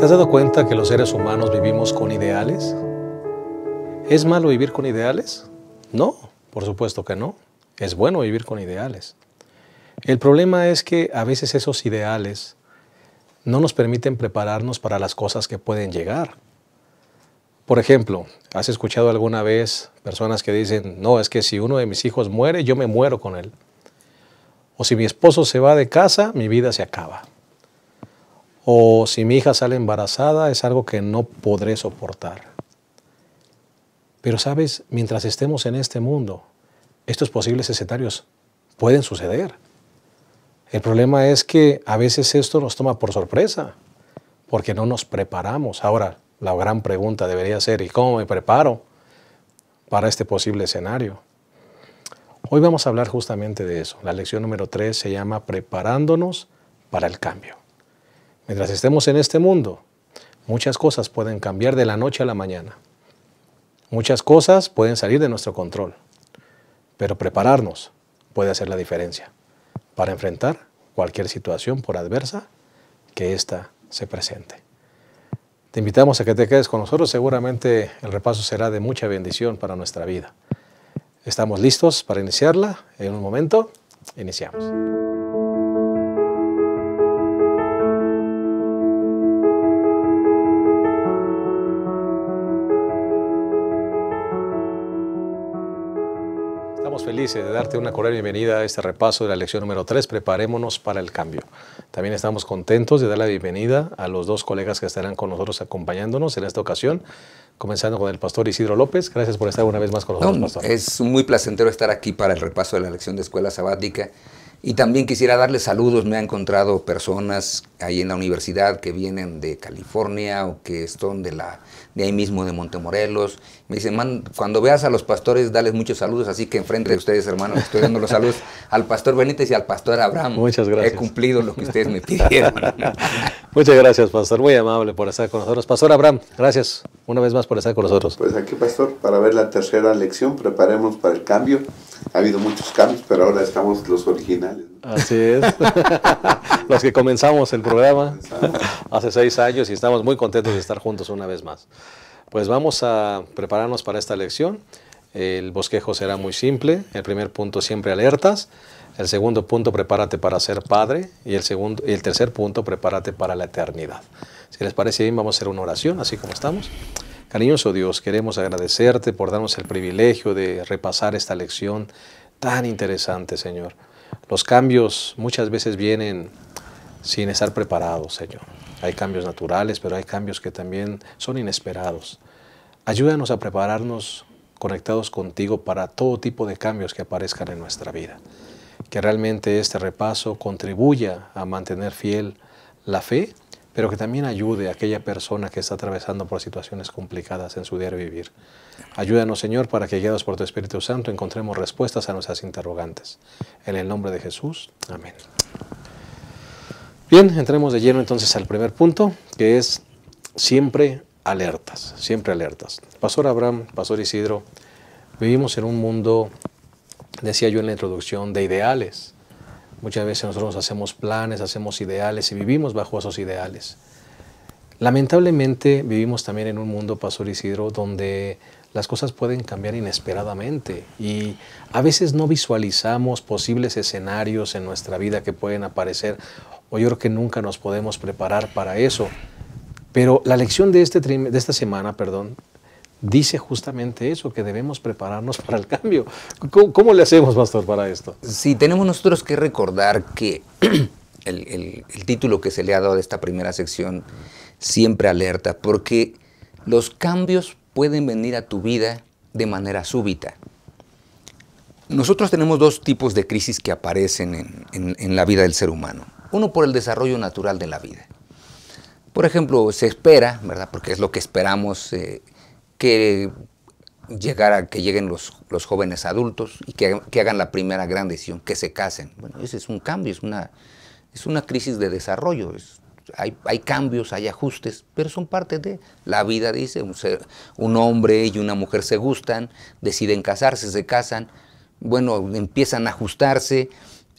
¿Te has dado cuenta que los seres humanos vivimos con ideales? ¿Es malo vivir con ideales? No, por supuesto que no. Es bueno vivir con ideales. El problema es que a veces esos ideales no nos permiten prepararnos para las cosas que pueden llegar. Por ejemplo, ¿has escuchado alguna vez personas que dicen, no, es que si uno de mis hijos muere, yo me muero con él? O si mi esposo se va de casa, mi vida se acaba. O si mi hija sale embarazada, es algo que no podré soportar. Pero sabes, mientras estemos en este mundo, estos posibles escenarios pueden suceder. El problema es que a veces esto nos toma por sorpresa, porque no nos preparamos. Ahora, la gran pregunta debería ser, ¿y cómo me preparo para este posible escenario? Hoy vamos a hablar justamente de eso. La lección número 3 se llama Preparándonos para el cambio. Mientras estemos en este mundo, muchas cosas pueden cambiar de la noche a la mañana. Muchas cosas pueden salir de nuestro control, pero prepararnos puede hacer la diferencia para enfrentar cualquier situación, por adversa que ésta se presente. Te invitamos a que te quedes con nosotros. Seguramente el repaso será de mucha bendición para nuestra vida. Estamos listos para iniciarla. En un momento, iniciamos. Estamos felices de darte una cordial bienvenida a este repaso de la lección número 3, Preparémonos para el cambio. También estamos contentos de dar la bienvenida a los dos colegas que estarán con nosotros acompañándonos en esta ocasión, comenzando con el pastor Isidro López. Gracias por estar una vez más con nosotros, pastor. Es muy placentero estar aquí para el repaso de la lección de escuela sabática. Y también quisiera darles saludos. Me han encontrado personas ahí en la universidad que vienen de California o que son de ahí mismo de Montemorelos. Me dicen, man, cuando veas a los pastores, dales muchos saludos. Así que enfrente de ustedes, hermanos, estoy dando los saludos al pastor Benítez y al pastor Abraham. Muchas gracias. He cumplido lo que ustedes me pidieron. Muchas gracias, pastor. Muy amable por estar con nosotros. Pastor Abraham, gracias una vez más por estar con nosotros. Pues aquí, pastor, para ver la tercera lección, preparemos para el cambio. Ha habido muchos cambios, pero ahora estamos los originales. Así es. Los que comenzamos el programa hace 6 años y estamos muy contentos de estar juntos una vez más. Pues vamos a prepararnos para esta lección. El bosquejo será muy simple. El primer punto, siempre alertas. El segundo punto, prepárate para ser padre. Y el tercer punto, prepárate para la eternidad. Si les parece bien, vamos a hacer una oración, así como estamos. Cariñoso Dios, queremos agradecerte por darnos el privilegio de repasar esta lección tan interesante, Señor. Los cambios muchas veces vienen sin estar preparados, Señor. Hay cambios naturales, pero hay cambios que también son inesperados. Ayúdanos a prepararnos conectados contigo para todo tipo de cambios que aparezcan en nuestra vida. Que realmente este repaso contribuya a mantener fiel la fe, pero que también ayude a aquella persona que está atravesando por situaciones complicadas en su diario vivir. Ayúdanos, Señor, para que, guiados por tu Espíritu Santo, encontremos respuestas a nuestras interrogantes. En el nombre de Jesús. Amén. Bien, entremos de lleno entonces al primer punto, que es siempre alertas, siempre alertas. Pastor Abraham, Pastor Isidro, vivimos en un mundo, decía yo en la introducción, de ideales. Muchas veces nosotros hacemos planes, hacemos ideales y vivimos bajo esos ideales. Lamentablemente vivimos también en un mundo, Pastor Isidro, donde las cosas pueden cambiar inesperadamente y a veces no visualizamos posibles escenarios en nuestra vida que pueden aparecer, o yo creo que nunca nos podemos preparar para eso. Pero la lección de esta semana, dice justamente eso, que debemos prepararnos para el cambio. ¿Cómo le hacemos, pastor, para esto? Sí, tenemos nosotros que recordar que el título que se le ha dado a esta primera sección, siempre alerta, porque los cambios pueden venir a tu vida de manera súbita. Nosotros tenemos dos tipos de crisis que aparecen en la vida del ser humano. Uno por el desarrollo natural de la vida. Por ejemplo, se espera, ¿verdad? Porque es lo que esperamos, que lleguen los jóvenes adultos y que hagan la primera gran decisión, que se casen. Bueno, ese es un cambio, es una crisis de desarrollo. Hay cambios, hay ajustes, pero son parte de la vida, dice. Un hombre y una mujer se gustan, deciden casarse, se casan, bueno, empiezan a ajustarse,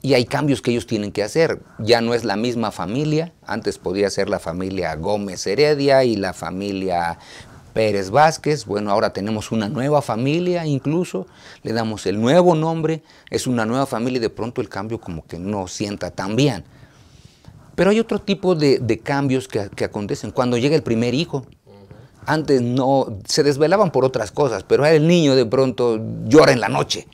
Y hay cambios que ellos tienen que hacer. Ya no es la misma familia. Antes podía ser la familia Gómez Heredia y la familia Pérez Vázquez. Bueno, ahora tenemos una nueva familia incluso. Le damos el nuevo nombre. Es una nueva familia y de pronto el cambio como que no sienta tan bien. Pero hay otro tipo de cambios que acontecen. Cuando llega el primer hijo. Antes no, se desvelaban por otras cosas, pero el niño de pronto llora en la noche.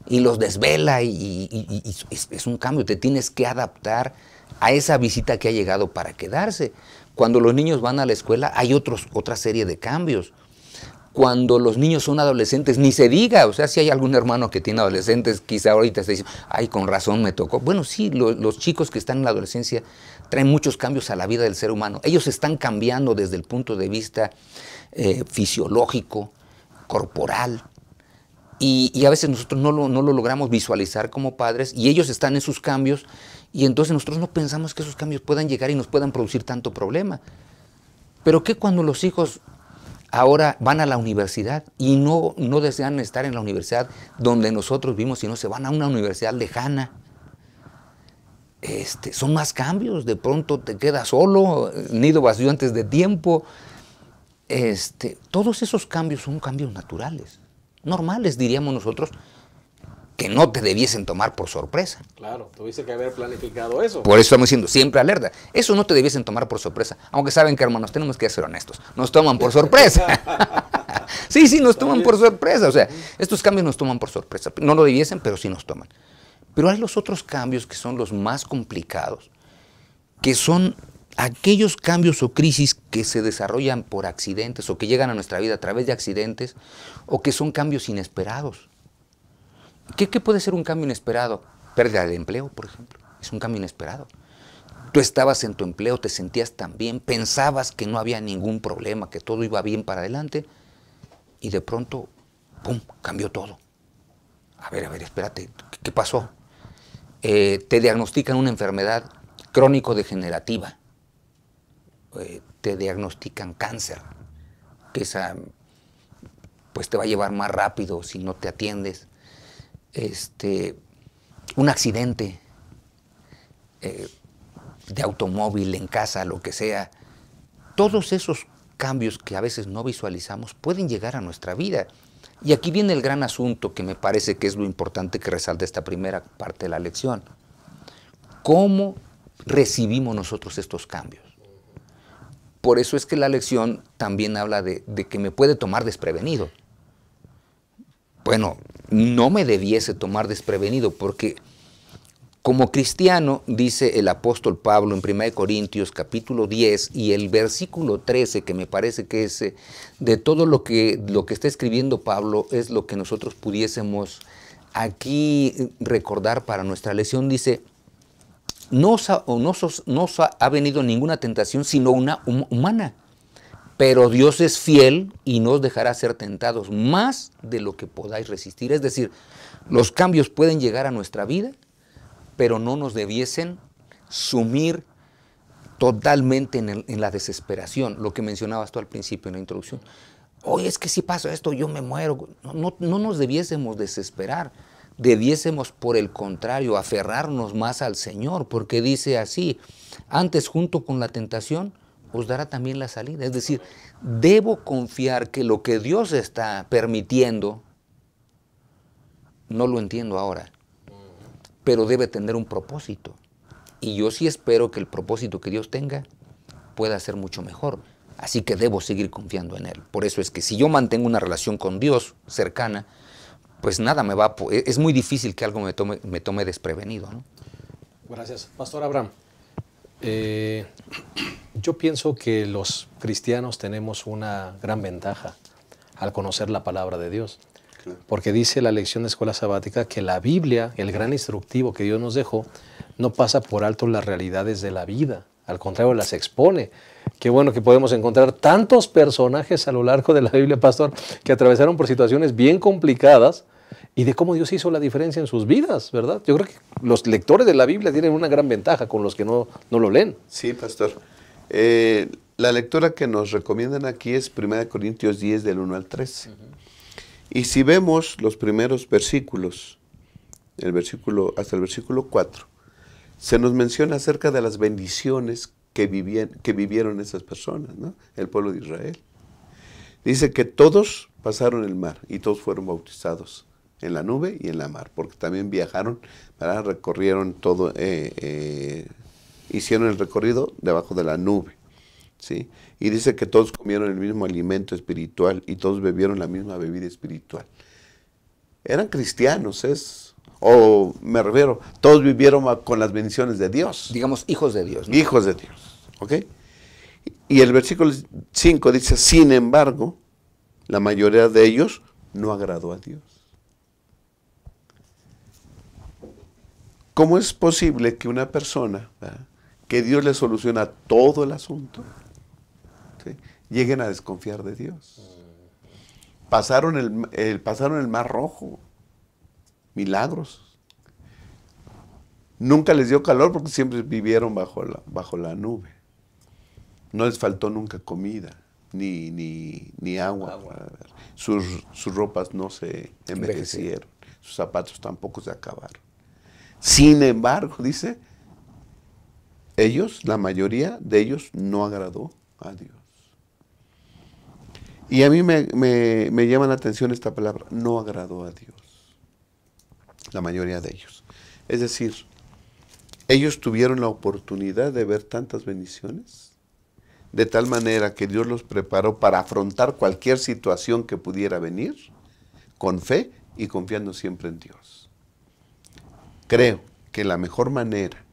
Y los desvela y es un cambio, te tienes que adaptar a esa visita que ha llegado para quedarse. Cuando los niños van a la escuela hay otra serie de cambios. Cuando los niños son adolescentes, ni se diga, o sea, si hay algún hermano que tiene adolescentes, quizá ahorita se dice, ay, con razón me tocó. Bueno, sí, los chicos que están en la adolescencia traen muchos cambios a la vida del ser humano. Ellos están cambiando desde el punto de vista fisiológico, corporal, y a veces nosotros no lo logramos visualizar como padres y ellos están en sus cambios y entonces nosotros no pensamos que esos cambios puedan llegar y nos puedan producir tanto problema. Pero ¿qué cuando los hijos ahora van a la universidad y no desean estar en la universidad donde nosotros vimos, sino se van a una universidad lejana? Son más cambios, de pronto te quedas solo, nido vacío antes de tiempo. Todos esos cambios son cambios naturales. Normales, diríamos nosotros, que no te debiesen tomar por sorpresa. Claro, tuviste que haber planificado eso. Por eso estamos diciendo, siempre alerta. Eso no te debiesen tomar por sorpresa. Aunque saben que, hermanos, tenemos que ser honestos. Nos toman por sorpresa. Sí, nos toman por sorpresa. O sea, estos cambios nos toman por sorpresa. No lo debiesen, pero sí nos toman. Pero hay los otros cambios que son los más complicados, que son aquellos cambios o crisis que se desarrollan por accidentes o que llegan a nuestra vida a través de accidentes o que son cambios inesperados. ¿Qué puede ser un cambio inesperado? Pérdida de empleo, por ejemplo. Es un cambio inesperado. Tú estabas en tu empleo, te sentías tan bien, pensabas que no había ningún problema, que todo iba bien para adelante y de pronto, ¡pum!, cambió todo. A ver, espérate, ¿qué pasó? Te diagnostican una enfermedad crónico-degenerativa. Te diagnostican cáncer, que esa pues te va a llevar más rápido si no te atiendes. Un accidente de automóvil en casa, lo que sea. Todos esos cambios que a veces no visualizamos pueden llegar a nuestra vida. Y aquí viene el gran asunto que me parece que es lo importante que resalta esta primera parte de la lección. ¿Cómo recibimos nosotros estos cambios? Por eso es que la lección también habla de que me puede tomar desprevenido. Bueno, no me debiese tomar desprevenido porque como cristiano, dice el apóstol Pablo en 1 Corintios capítulo 10 y el versículo 13, que me parece que es de todo lo que está escribiendo Pablo, es lo que nosotros pudiésemos aquí recordar para nuestra lección. Dice, no os ha venido ninguna tentación sino una humana, pero Dios es fiel y no os dejará ser tentados más de lo que podáis resistir. Es decir, los cambios pueden llegar a nuestra vida, pero no nos debiesen sumir totalmente en la desesperación, lo que mencionabas tú al principio en la introducción. Oye, es que si pasa esto yo me muero. No nos debiésemos desesperar. Debiésemos, por el contrario, aferrarnos más al Señor, porque dice así, antes junto con la tentación os dará también la salida. Es decir, debo confiar que lo que Dios está permitiendo, no lo entiendo ahora, pero debe tener un propósito. Y yo sí espero que el propósito que Dios tenga pueda ser mucho mejor. Así que debo seguir confiando en Él. Por eso es que si yo mantengo una relación con Dios cercana, pues nada es muy difícil que algo me tome desprevenido, ¿no? Gracias. Pastor Abraham, yo pienso que los cristianos tenemos una gran ventaja al conocer la palabra de Dios. Porque dice la lección de escuela sabática que la Biblia, el gran instructivo que Dios nos dejó, no pasa por alto las realidades de la vida. Al contrario, las expone. Qué bueno que podemos encontrar tantos personajes a lo largo de la Biblia, pastor, que atravesaron por situaciones bien complicadas y de cómo Dios hizo la diferencia en sus vidas, ¿verdad? Yo creo que los lectores de la Biblia tienen una gran ventaja con los que no lo leen. Sí, pastor. La lectura que nos recomiendan aquí es 1 Corintios 10, del 1 al 13. Y si vemos los primeros versículos, hasta el versículo 4, se nos menciona acerca de las bendiciones que vivieron esas personas, ¿no? El pueblo de Israel. Dice que todos pasaron el mar y todos fueron bautizados en la nube y en la mar, porque también viajaron, ¿verdad? Recorrieron todo, hicieron el recorrido debajo de la nube, ¿sí? Y dice que todos comieron el mismo alimento espiritual y todos bebieron la misma bebida espiritual. Eran cristianos, o me refiero, todos vivieron con las bendiciones de Dios. Digamos, hijos de Dios, ¿no? Hijos de Dios, ¿ok? Y el versículo 5 dice, sin embargo, la mayoría de ellos no agradó a Dios. ¿Cómo es posible que una persona, ¿verdad?, que Dios le soluciona todo el asunto, ¿sí?, lleguen a desconfiar de Dios? Pasaron el Mar Rojo, milagros. Nunca les dio calor porque siempre vivieron bajo la nube. No les faltó nunca comida, ni agua. Sus ropas no se envejecieron, sus zapatos tampoco se acabaron. Sin embargo, dice, la mayoría de ellos no agradó a Dios. Y a mí me llama la atención esta palabra, no agradó a Dios. La mayoría de ellos. Es decir, ellos tuvieron la oportunidad de ver tantas bendiciones, de tal manera que Dios los preparó para afrontar cualquier situación que pudiera venir, con fe y confiando siempre en Dios. Creo que la mejor manera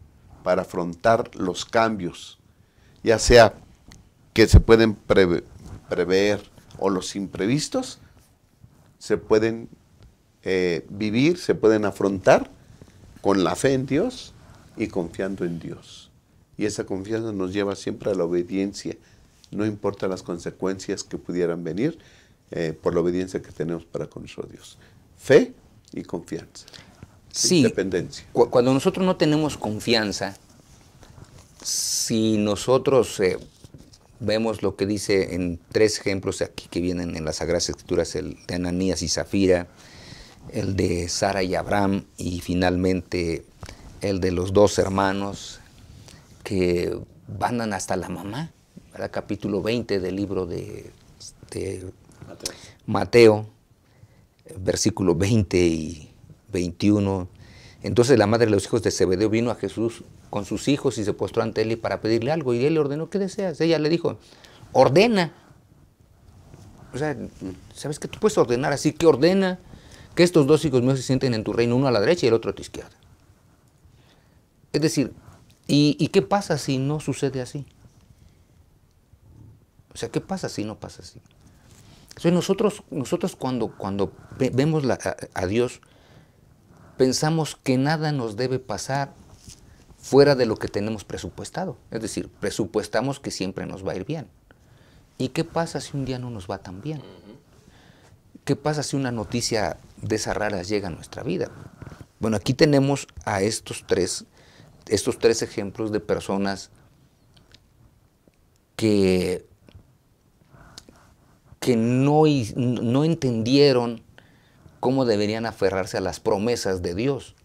para afrontar los cambios, ya sea que se pueden prever o los imprevistos, se pueden vivir, se pueden afrontar con la fe en Dios y confiando en Dios. Y esa confianza nos lleva siempre a la obediencia, no importa las consecuencias que pudieran venir por la obediencia que tenemos para con nuestro Dios. Fe y confianza. Sí, dependencia. Cuando nosotros no tenemos confianza, si nosotros vemos lo que dice en 3 ejemplos aquí que vienen en las Sagradas Escrituras, el de Ananías y Zafira, el de Sara y Abraham, y finalmente el de los 2 hermanos que van hasta la mamá, ¿verdad? Capítulo 20 del libro de Mateo, versículo 20 y 21. Entonces la madre de los hijos de Zebedeo vino a Jesús con sus hijos y se postró ante él para pedirle algo, y él le ordenó, ¿qué deseas? Ella le dijo, ordena. O sea, ¿sabes qué? Tú puedes ordenar así, que ordena que estos 2 hijos míos se sienten en tu reino, uno a la derecha y el otro a tu izquierda. Es decir, ¿y qué pasa si no sucede así? O sea, ¿qué pasa si no pasa así? O sea, nosotros cuando vemos a Dios, pensamos que nada nos debe pasar fuera de lo que tenemos presupuestado. Es decir, presupuestamos que siempre nos va a ir bien. ¿Y qué pasa si un día no nos va tan bien? ¿Qué pasa si una noticia de esas raras llega a nuestra vida? Bueno, aquí tenemos a estos tres ejemplos de personas que no entendieron cómo deberían aferrarse a las promesas de Dios.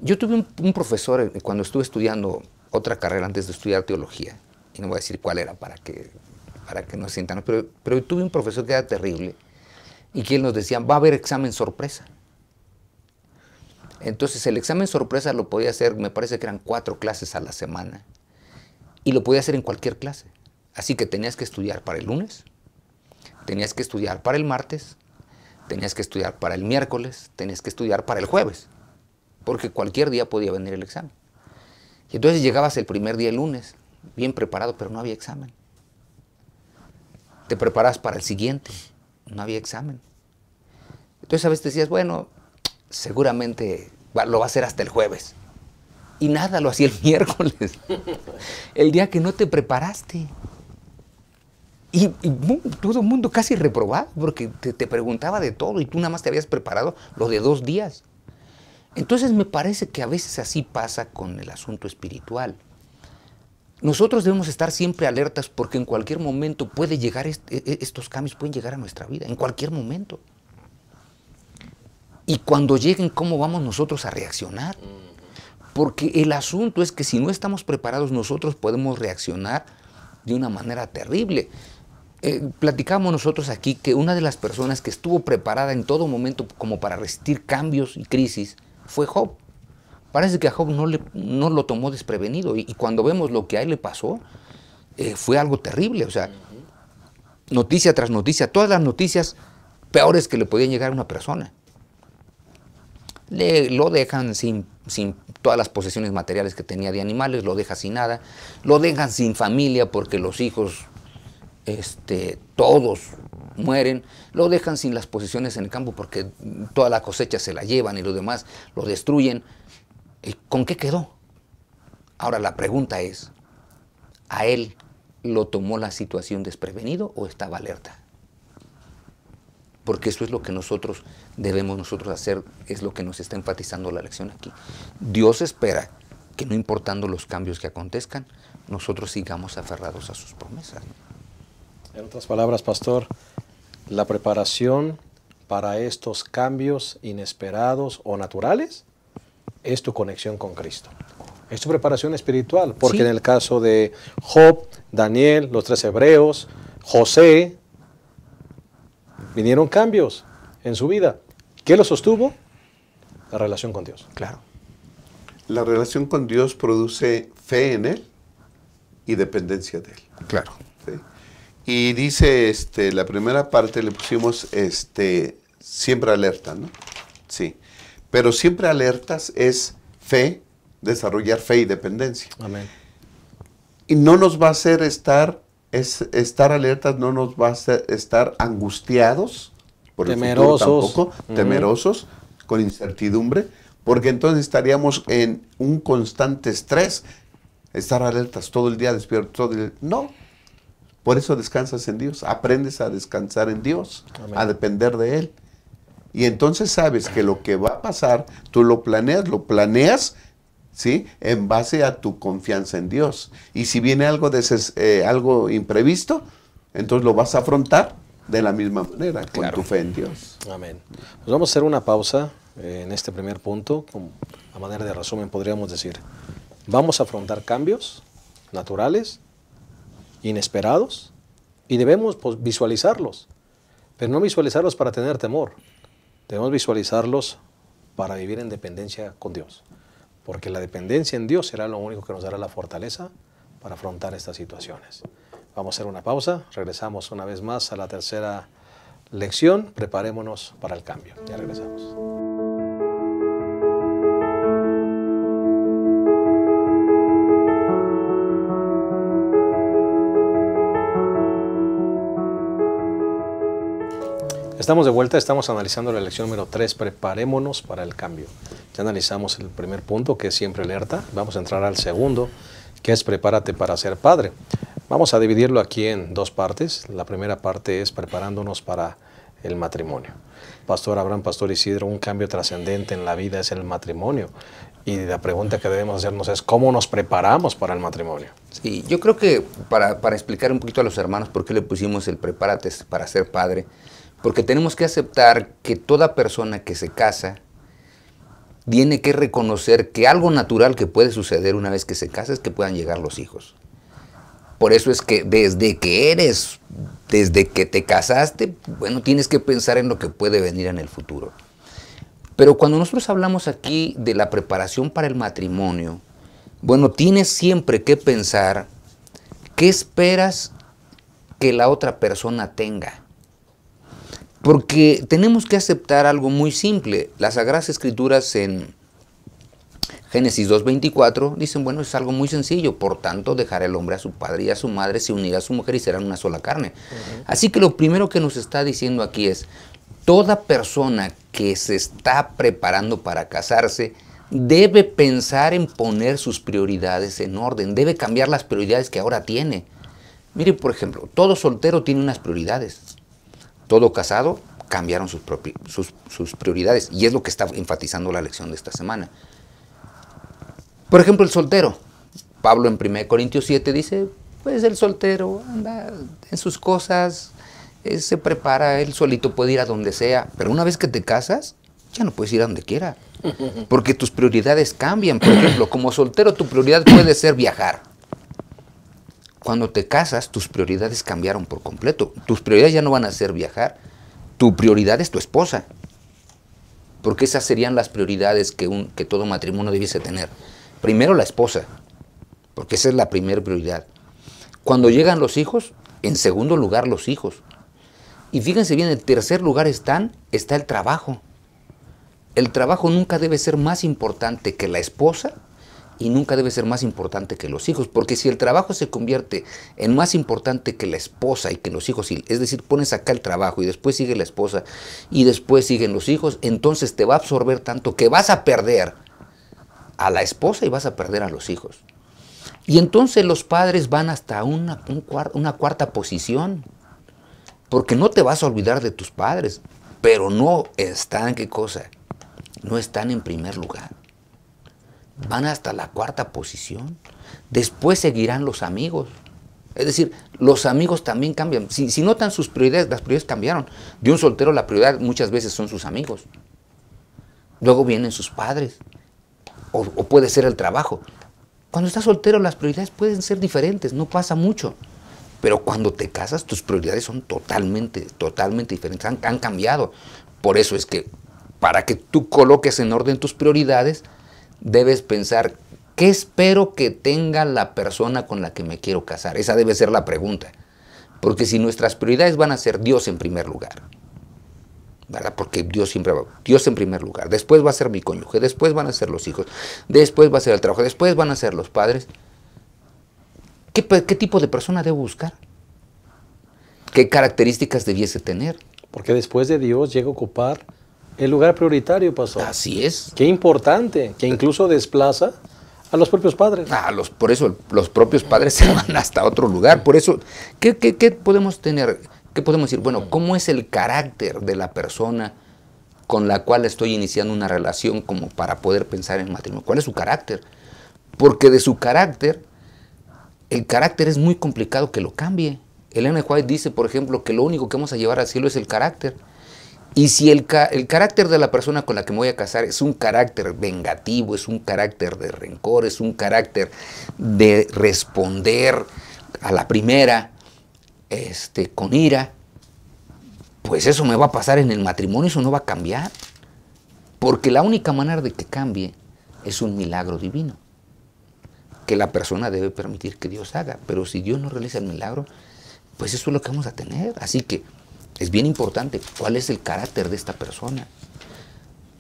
Yo tuve un profesor cuando estuve estudiando otra carrera antes de estudiar teología, y no voy a decir cuál era para que no se sientan, pero tuve un profesor que era terrible, y que él nos decía, va a haber examen sorpresa. Entonces el examen sorpresa lo podía hacer, me parece que eran 4 clases a la semana, y lo podía hacer en cualquier clase. Así que tenías que estudiar para el lunes, tenías que estudiar para el martes, tenías que estudiar para el miércoles, tenías que estudiar para el jueves, porque cualquier día podía venir el examen. Y entonces llegabas el primer día, el lunes, bien preparado, pero no había examen. Te preparas para el siguiente, no había examen. Entonces a veces decías, bueno, seguramente lo va a hacer hasta el jueves. Y nada, lo hacía el miércoles, el día que no te preparaste. Y todo el mundo casi reprobaba, porque te preguntaba de todo y tú nada más te habías preparado lo de 2 días. Entonces me parece que a veces así pasa con el asunto espiritual. Nosotros debemos estar siempre alertas porque en cualquier momento puede llegar estos cambios pueden llegar a nuestra vida, en cualquier momento. Y cuando lleguen, ¿cómo vamos nosotros a reaccionar? Porque el asunto es que si no estamos preparados, nosotros podemos reaccionar de una manera terrible. Platicamos nosotros aquí que una de las personas que estuvo preparada en todo momento como para resistir cambios y crisis fue Job. Parece que a Job no lo tomó desprevenido, y cuando vemos lo que a él le pasó, fue algo terrible. O sea, noticia tras noticia, todas las noticias peores que le podían llegar a una persona. Lo dejan sin todas las posesiones materiales que tenía de animales, lo deja sin nada, lo dejan sin familia porque los hijos todos mueren, lo dejan sin las posesiones en el campo porque toda la cosecha se la llevan y los demás lo destruyen. ¿Con qué quedó? Ahora la pregunta es, ¿a él lo tomó la situación desprevenido o estaba alerta? Porque eso es lo que debemos nosotros hacer, es lo que nos está enfatizando la lección aquí. Dios espera que no importando los cambios que acontezcan, nosotros sigamos aferrados a sus promesas. En otras palabras, pastor, la preparación para estos cambios inesperados o naturales es tu conexión con Cristo. Es tu preparación espiritual, porque sí, en el caso de Job, Daniel, los 3 hebreos, José, vinieron cambios en su vida. ¿Qué lo sostuvo? La relación con Dios. Claro. La relación con Dios produce fe en Él y dependencia de Él. Claro. ¿Sí? Y dice, la primera parte le pusimos, siempre alerta, ¿no? Sí. Pero siempre alertas es fe, desarrollar fe y dependencia. Amén. Y no nos va a hacer estar alertas, no nos va a hacer estar angustiados, por temerosos, el futuro tampoco, temerosos, con incertidumbre, porque entonces estaríamos en un constante estrés, estar alertas todo el día, despiertos todo el día. No, por eso descansas en Dios, aprendes a descansar en Dios, amén, a depender de Él. Y entonces sabes que lo que va a pasar, tú lo planeas, ¿sí? En base a tu confianza en Dios. Y si viene algo imprevisto, entonces lo vas a afrontar de la misma manera, claro, con tu fe en Dios. Amén. Pues vamos a hacer una pausa en este primer punto. A manera de resumen podríamos decir, vamos a afrontar cambios naturales, inesperados, y debemos visualizarlos. Pero no visualizarlos para tener temor. Debemos visualizarlos para vivir en dependencia con Dios. Porque la dependencia en Dios será lo único que nos dará la fortaleza para afrontar estas situaciones. Vamos a hacer una pausa, regresamos una vez más a la tercera lección, preparémonos para el cambio. Ya regresamos. Estamos de vuelta, estamos analizando la lección número 3, preparémonos para el cambio. Ya analizamos el primer punto, que es siempre alerta. Vamos a entrar al segundo, que es prepárate para ser padre. Vamos a dividirlo aquí en 2 partes. La primera parte es preparándonos para el matrimonio. Pastor Abraham, Pastor Isidro, un cambio trascendente en la vida es el matrimonio. Y la pregunta que debemos hacernos es, ¿cómo nos preparamos para el matrimonio? Sí, yo creo que para explicar un poquito a los hermanos por qué le pusimos el prepárate para ser padre, porque tenemos que aceptar que toda persona que se casa tiene que reconocer que algo natural que puede suceder una vez que se casa es que puedan llegar los hijos. Por eso es que desde que te casaste, bueno, tienes que pensar en lo que puede venir en el futuro. Pero cuando nosotros hablamos aquí de la preparación para el matrimonio, bueno, tienes siempre que pensar qué esperas que la otra persona tenga. Porque tenemos que aceptar algo muy simple. Las Sagradas Escrituras en Génesis 2:24 dicen, bueno, es algo muy sencillo. Por tanto, dejará el hombre a su padre y a su madre, se unirá a su mujer y serán una sola carne. Así que lo primero que nos está diciendo aquí es, toda persona que se está preparando para casarse debe pensar en poner sus prioridades en orden. Debe cambiar las prioridades que ahora tiene. Mire, por ejemplo, todo soltero tiene unas prioridades. Todo casado cambiaron sus prioridades, y es lo que está enfatizando la lección de esta semana. Por ejemplo, el soltero. Pablo en 1 Corintios 7 dice, pues el soltero anda en sus cosas, se prepara, él solito puede ir a donde sea, pero una vez que te casas, ya no puedes ir a donde quiera. Porque tus prioridades cambian. Por ejemplo, como soltero tu prioridad puede ser viajar. Cuando te casas, tus prioridades cambiaron por completo. Tus prioridades ya no van a ser viajar. Tu prioridad es tu esposa. Porque esas serían las prioridades que todo matrimonio debiese tener. Primero la esposa, porque esa es la primera prioridad. Cuando llegan los hijos, en segundo lugar los hijos. Y fíjense bien, en tercer lugar está el trabajo. El trabajo nunca debe ser más importante que la esposa y nunca debe ser más importante que los hijos, porque si el trabajo se convierte en más importante que la esposa y que los hijos, es decir, pones acá el trabajo y después sigue la esposa y después siguen los hijos, entonces te va a absorber tanto que vas a perder a la esposa y vas a perder a los hijos. Y entonces los padres van hasta una cuarta posición, porque no te vas a olvidar de tus padres, pero no están, ¿qué cosa? No están en primer lugar. Van hasta la cuarta posición. Después seguirán los amigos. Es decir, los amigos también cambian. Si notan sus prioridades, las prioridades cambiaron. De un soltero la prioridad muchas veces son sus amigos. Luego vienen sus padres. O puede ser el trabajo. Cuando estás soltero las prioridades pueden ser diferentes, no pasa mucho. Pero cuando te casas tus prioridades son totalmente diferentes, han cambiado. Por eso es que para que tú coloques en orden tus prioridades, debes pensar, ¿qué espero que tenga la persona con la que me quiero casar? Esa debe ser la pregunta. Porque si nuestras prioridades van a ser Dios en primer lugar, ¿verdad? Porque Dios siempre va, Dios en primer lugar, después va a ser mi cónyuge, después van a ser los hijos, después va a ser el trabajo, después van a ser los padres. ¿Qué tipo de persona debo buscar? ¿Qué características debiese tener? Porque después de Dios llega a ocupar el lugar prioritario, pastor. Así es. Qué importante, que incluso desplaza a los propios padres. Por eso los propios padres se van hasta otro lugar. Por eso, ¿qué podemos tener? ¿Qué podemos decir? Bueno, ¿cómo es el carácter de la persona con la cual estoy iniciando una relación como para poder pensar en matrimonio? ¿Cuál es su carácter? Porque de su carácter, el carácter es muy complicado que lo cambie. Ellen White dice, por ejemplo, que lo único que vamos a llevar al cielo es el carácter. Y si el carácter de la persona con la que me voy a casar es un carácter vengativo, es un carácter de rencor, es un carácter de responder a la primera con ira, pues eso me va a pasar en el matrimonio, eso no va a cambiar. Porque la única manera de que cambie es un milagro divino, que la persona debe permitir que Dios haga. Pero si Dios no realiza el milagro, pues eso es lo que vamos a tener. Así que es bien importante cuál es el carácter de esta persona.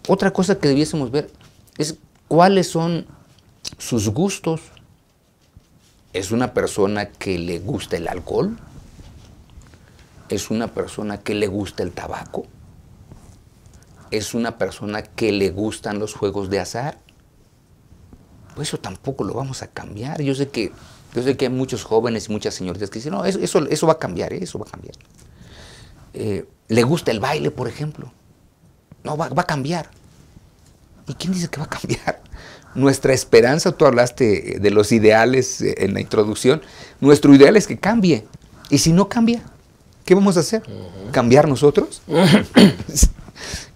Otra cosa que debiésemos ver es cuáles son sus gustos. ¿Es una persona que le gusta el alcohol? ¿Es una persona que le gusta el tabaco? ¿Es una persona que le gustan los juegos de azar? Pues eso tampoco lo vamos a cambiar. Yo sé que hay muchos jóvenes y muchas señoritas que dicen, no, eso va a cambiar, eso va a cambiar. ¿Le gusta el baile, por ejemplo? No, va a cambiar. ¿Y quién dice que va a cambiar? Nuestra esperanza, tú hablaste de los ideales en la introducción, nuestro ideal es que cambie. Y si no cambia, ¿qué vamos a hacer? ¿Cambiar nosotros?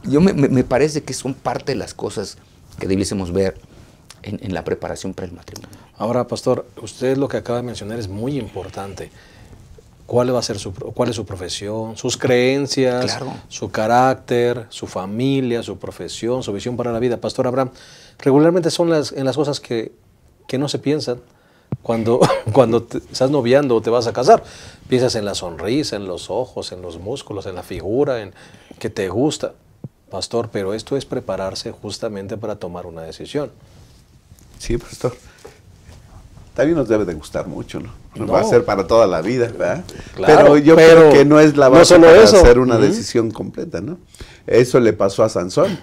Me parece que son parte de las cosas que debiésemos ver en la preparación para el matrimonio. Ahora, pastor, usted lo que acaba de mencionar es muy importante. ¿Cuál es su profesión, sus creencias, claro, su carácter, su familia, su profesión, su visión para la vida? Pastor Abraham, regularmente son en las cosas que no se piensan cuando estás noviando o te vas a casar. Piensas en la sonrisa, en los ojos, en los músculos, en la figura, en que te gusta. Pastor, pero esto es prepararse justamente para tomar una decisión. Sí, pastor. También nos debe de gustar mucho, ¿no? No va a ser para toda la vida, ¿verdad? Claro, pero yo creo que no es la base para hacer una decisión completa, ¿no? Eso le pasó a Sansón.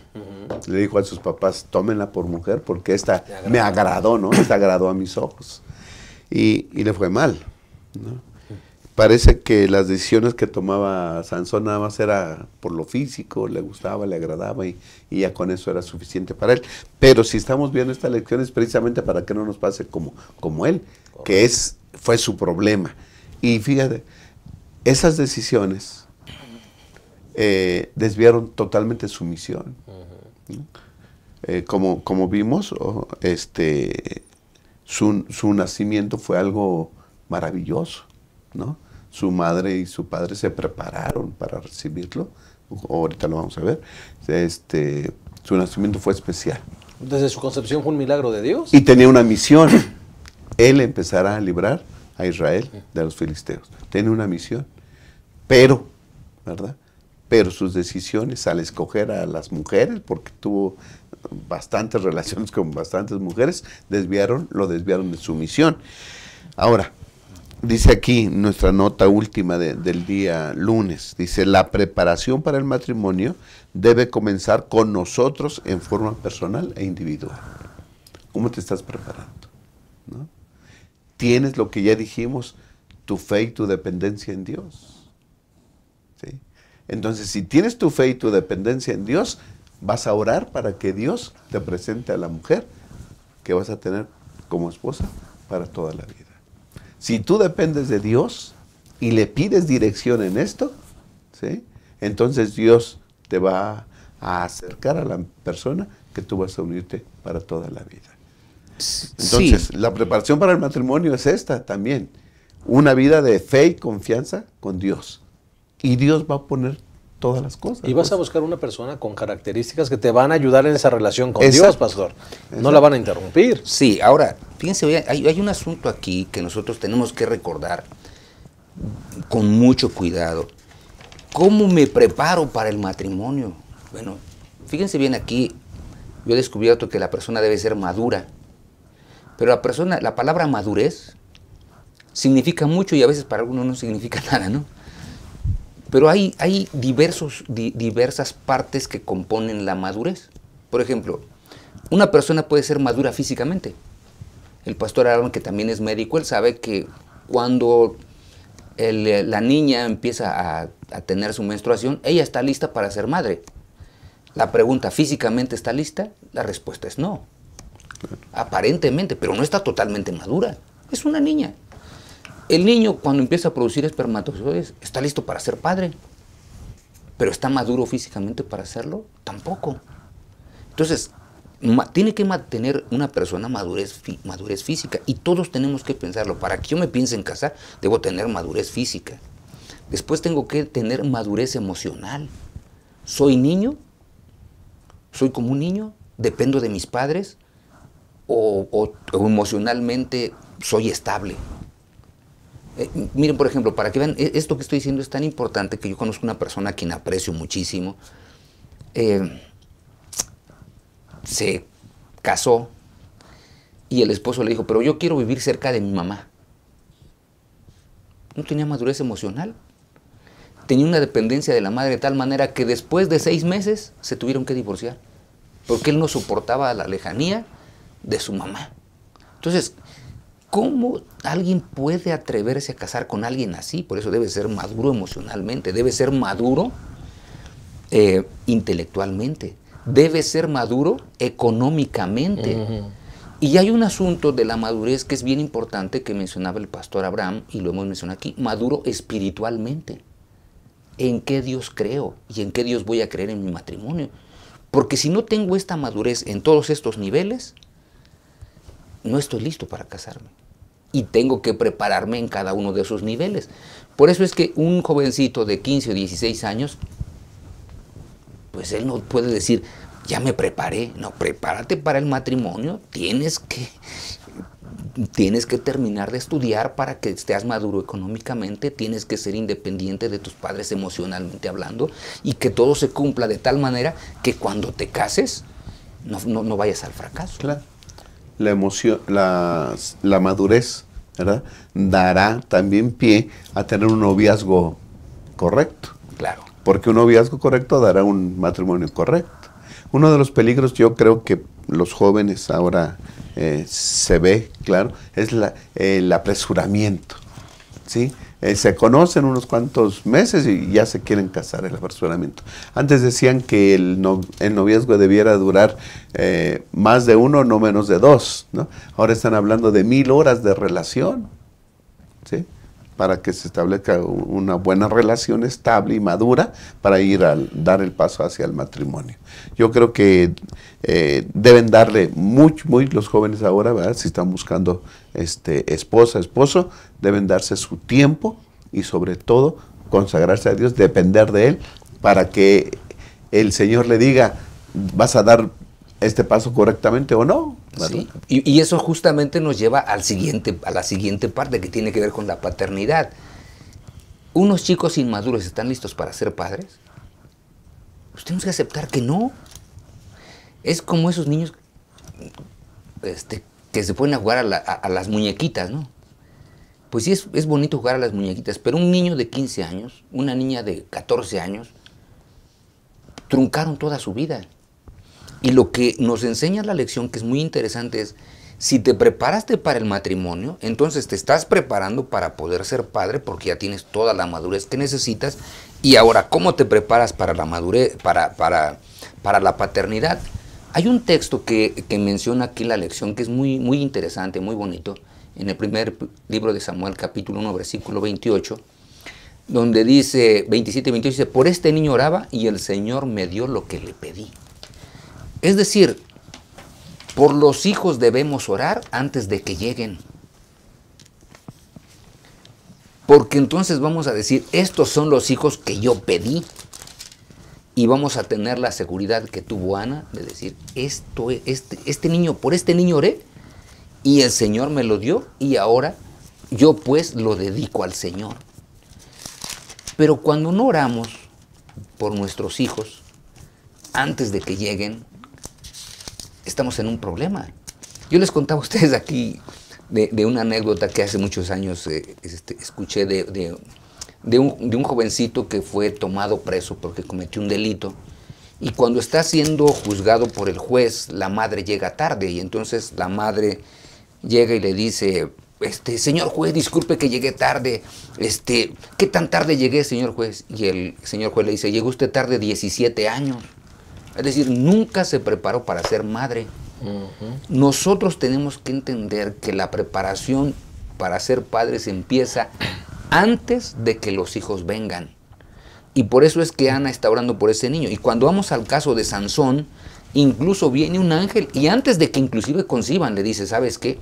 Le dijo a sus papás, tómenla por mujer porque esta me agradó, ¿no? Esta agradó a mis ojos. Y le fue mal, ¿no? Parece que las decisiones que tomaba Sansón nada más era por lo físico, le gustaba, le agradaba y ya con eso era suficiente para él. Pero si estamos viendo esta lección es precisamente para que no nos pase como él, que fue su problema. Y fíjate, esas decisiones desviaron totalmente su misión. Como vimos, su nacimiento fue algo maravilloso, ¿no? Su madre y su padre se prepararon para recibirlo. Ahorita lo vamos a ver. Su nacimiento fue especial. Desde su concepción fue un milagro de Dios. Y tenía una misión. Él empezará a librar a Israel de los filisteos. Tiene una misión. Pero, ¿verdad? Pero sus decisiones al escoger a las mujeres, porque tuvo bastantes relaciones con bastantes mujeres, lo desviaron de su misión. Ahora, dice aquí nuestra nota última del día lunes, dice, la preparación para el matrimonio debe comenzar con nosotros en forma personal e individual. ¿Cómo te estás preparando? ¿No? Tienes lo que ya dijimos, tu fe y tu dependencia en Dios. ¿Sí? Entonces, si tienes tu fe y tu dependencia en Dios, vas a orar para que Dios te presente a la mujer que vas a tener como esposa para toda la vida. Si tú dependes de Dios y le pides dirección en esto, ¿sí? Entonces Dios te va a acercar a la persona que tú vas a unirte para toda la vida. Entonces, sí, la preparación para el matrimonio es esta también. Una vida de fe y confianza con Dios. Y Dios va a poner todas las cosas. Y vas a buscar una persona con características que te van a ayudar en esa relación con Dios, pastor. No la van a interrumpir. Sí, ahora, fíjense bien, hay un asunto aquí que nosotros tenemos que recordar con mucho cuidado. ¿Cómo me preparo para el matrimonio? Bueno, fíjense bien aquí, yo he descubierto que la persona debe ser madura. Pero la palabra madurez significa mucho y a veces para algunos no significa nada, ¿no? Pero hay diversas partes que componen la madurez. Por ejemplo, una persona puede ser madura físicamente. El pastor Aaron, que también es médico, él sabe que cuando la niña empieza a tener su menstruación, ella está lista para ser madre. La pregunta, ¿físicamente está lista? La respuesta es no. Aparentemente, pero no está totalmente madura. Es una niña. El niño, cuando empieza a producir espermatozoides, está listo para ser padre. ¿Pero está maduro físicamente para hacerlo? Tampoco. Entonces, tiene que mantener una persona madurez física. Y todos tenemos que pensarlo. Para que yo me piense en casar, debo tener madurez física. Después tengo que tener madurez emocional. ¿Soy niño? ¿Soy como un niño? ¿Dependo de mis padres? ¿O emocionalmente soy estable? Miren, por ejemplo, para que vean, esto que estoy diciendo es tan importante que yo conozco una persona a quien aprecio muchísimo. Se casó y el esposo le dijo, pero yo quiero vivir cerca de mi mamá. No tenía madurez emocional. Tenía una dependencia de la madre de tal manera que después de 6 meses se tuvieron que divorciar. Porque él no soportaba la lejanía de su mamá. Entonces, ¿cómo alguien puede atreverse a casar con alguien así? Por eso debe ser maduro emocionalmente, debe ser maduro intelectualmente, debe ser maduro económicamente. Y hay un asunto de la madurez que es bien importante que mencionaba el pastor Abraham, y lo hemos mencionado aquí, maduro espiritualmente. ¿En qué Dios creo? ¿Y en qué Dios voy a creer en mi matrimonio? Porque si no tengo esta madurez en todos estos niveles, no estoy listo para casarme. Y tengo que prepararme en cada uno de esos niveles. Por eso es que un jovencito de 15 o 16 años, pues él no puede decir, ya me preparé. No, prepárate para el matrimonio. Tienes que terminar de estudiar para que estés maduro económicamente. Tienes que ser independiente de tus padres emocionalmente hablando. Y que todo se cumpla de tal manera que cuando te cases, no vayas al fracaso. Claro. La emoción, la madurez, ¿verdad?, dará también pie a tener un noviazgo correcto. Claro. Porque un noviazgo correcto dará un matrimonio correcto. Uno de los peligros, yo creo que los jóvenes ahora se ve, claro, es el apresuramiento, ¿sí? Se conocen unos cuantos meses y ya se quieren casar, el apresuramiento. Antes decían que el noviazgo debiera durar más de 1, no menos de 2, ¿no? Ahora están hablando de 1000 horas de relación, ¿sí? para que se establezca una buena relación estable y madura para ir a dar el paso hacia el matrimonio. Yo creo que deben darle los jóvenes ahora, ¿verdad? Si están buscando esposa, esposo, deben darse su tiempo y sobre todo consagrarse a Dios, depender de Él, para que el Señor le diga, ¿vas a dar este paso correctamente o no? Sí. Y eso justamente nos lleva a la siguiente parte, que tiene que ver con la paternidad. ¿Unos chicos inmaduros están listos para ser padres? Pues tenemos que aceptar que no. Es como esos niños que se ponen a jugar a las muñequitas, ¿no? Pues sí, es bonito jugar a las muñequitas, pero un niño de 15 años, una niña de 14 años, truncaron toda su vida. Y lo que nos enseña la lección, que es muy interesante, es, si te preparaste para el matrimonio, entonces te estás preparando para poder ser padre, porque ya tienes toda la madurez que necesitas. Y ahora, ¿cómo te preparas para la madurez, para la paternidad? Hay un texto que menciona aquí la lección, que es muy, muy interesante, muy bonito, en el primer libro de Samuel, capítulo 1, versículo 28, donde dice, 27 y 28, dice, por este niño oraba y el Señor me dio lo que le pedí. Es decir, por los hijos debemos orar antes de que lleguen. Porque entonces vamos a decir, estos son los hijos que yo pedí. Y vamos a tener la seguridad que tuvo Ana de decir, este niño, por este niño oré y el Señor me lo dio y ahora yo pues lo dedico al Señor. Pero cuando no oramos por nuestros hijos, antes de que lleguen, estamos en un problema. Yo les contaba a ustedes aquí de una anécdota que hace muchos años escuché de un jovencito que fue tomado preso porque cometió un delito, y cuando está siendo juzgado por el juez, la madre llega tarde, y entonces la madre llega y le dice, señor juez, disculpe que llegué tarde, ¿qué tan tarde llegué, señor juez? Y el señor juez le dice, llegó usted tarde 17 años. Es decir, nunca se preparó para ser madre. Nosotros tenemos que entender que la preparación para ser padres empieza antes de que los hijos vengan. Y por eso es que Ana está orando por ese niño. Y cuando vamos al caso de Sansón, incluso viene un ángel y antes de que inclusive conciban le dice, ¿sabes qué?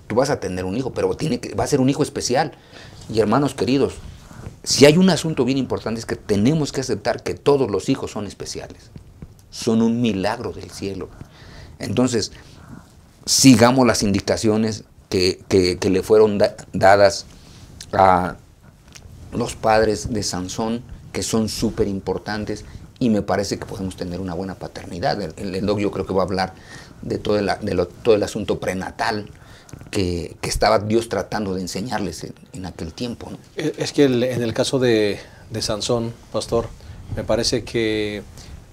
Tú vas a tener un hijo, pero va a ser un hijo especial. Y hermanos queridos, si hay un asunto bien importante es que tenemos que aceptar que todos los hijos son especiales. Son un milagro del cielo. Entonces, sigamos las indicaciones que le fueron dadas a los padres de Sansón, que son súper importantes, y me parece que podemos tener una buena paternidad. El doc yo creo que va a hablar de todo el asunto prenatal que estaba Dios tratando de enseñarles en aquel tiempo, ¿no? Es que en el caso de Sansón, pastor, me parece que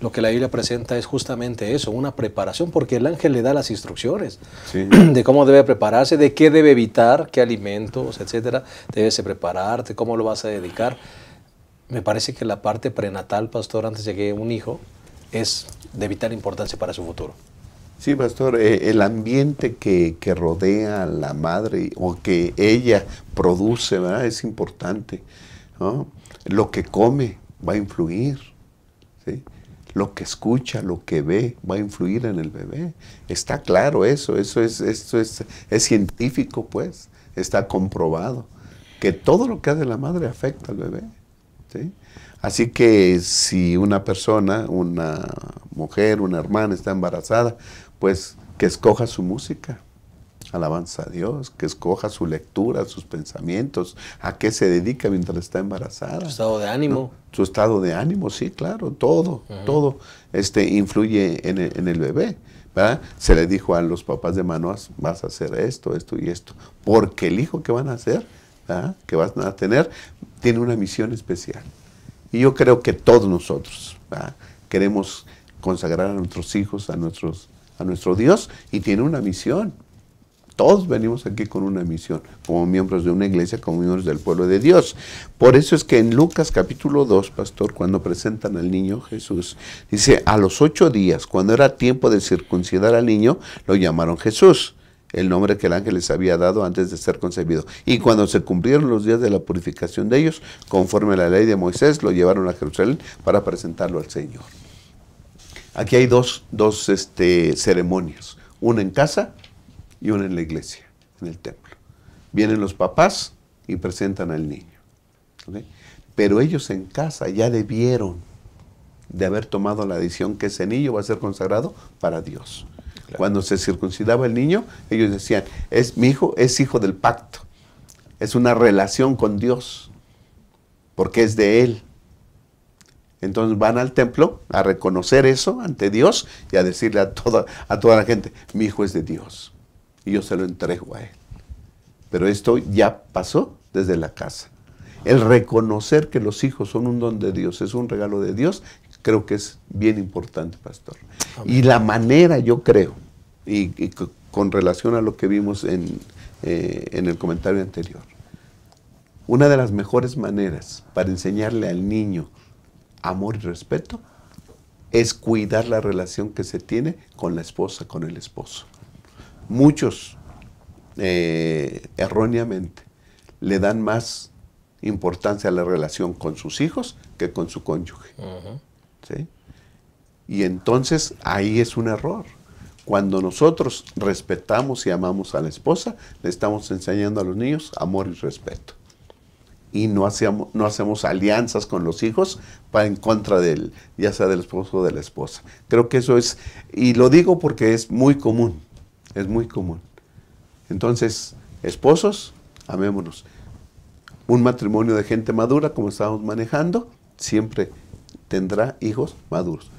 lo que la Biblia presenta es justamente eso, una preparación, porque el ángel le da las instrucciones de cómo debe prepararse, de qué debe evitar, qué alimentos, etcétera, debes de prepararte, cómo lo vas a dedicar. Me parece que la parte prenatal, pastor, antes de que llegue un hijo, es de vital importancia para su futuro. Sí, pastor, el ambiente que rodea a la madre o que ella produce, ¿verdad? Es importante, ¿no? Lo que come va a influir, ¿sí? Lo que escucha, lo que ve, va a influir en el bebé. Está claro eso es científico, pues, está comprobado, que todo lo que hace la madre afecta al bebé, ¿sí? Así que si una persona, una mujer, una hermana está embarazada, pues que escoja su música, alabanza a Dios, que escoja su lectura, sus pensamientos, a qué se dedica mientras está embarazada. Su estado de ánimo. ¿No? Su estado de ánimo, sí, claro, todo influye en el bebé, ¿verdad? Se le dijo a los papás de Manoas, vas a hacer esto, esto y esto, porque el hijo que van a hacer, ¿verdad? Que van a tener, tiene una misión especial. Y yo creo que todos nosotros, ¿verdad? Queremos consagrar a nuestros hijos, a nuestro Dios, y tiene una misión. Todos venimos aquí con una misión, como miembros de una iglesia, como miembros del pueblo de Dios. Por eso es que en Lucas capítulo 2, pastor, cuando presentan al niño Jesús, dice, a los 8 días, cuando era tiempo de circuncidar al niño, lo llamaron Jesús, el nombre que el ángel les había dado antes de ser concebido. Y cuando se cumplieron los días de la purificación de ellos, conforme a la ley de Moisés, lo llevaron a Jerusalén para presentarlo al Señor. Aquí hay dos ceremonias, una en casa y una en la iglesia, en el templo. Vienen los papás y presentan al niño. ¿Okay? Pero ellos en casa ya debieron de haber tomado la decisión que ese niño va a ser consagrado para Dios. Claro. Cuando se circuncidaba el niño, ellos decían, mi hijo es hijo del pacto, es una relación con Dios, porque es de Él. Entonces van al templo a reconocer eso ante Dios y a decirle a toda la gente, mi hijo es de Dios y yo se lo entrego a Él. Pero esto ya pasó desde la casa. El reconocer que los hijos son un don de Dios, es un regalo de Dios, creo que es bien importante, pastor. Amén. Y la manera, yo creo, y con relación a lo que vimos en el comentario anterior, una de las mejores maneras para enseñarle al niño amor y respeto es cuidar la relación que se tiene con la esposa, con el esposo. Muchos erróneamente le dan más importancia a la relación con sus hijos que con su cónyuge. ¿Sí? Y entonces ahí es un error. Cuando nosotros respetamos y amamos a la esposa, le estamos enseñando a los niños amor y respeto. Y no hacemos alianzas con los hijos para en contra ya sea del esposo o de la esposa. Creo que eso es, y lo digo porque es muy común, es muy común. Entonces, esposos, amémonos. Un matrimonio de gente madura, como estamos manejando, siempre tendrá hijos maduros.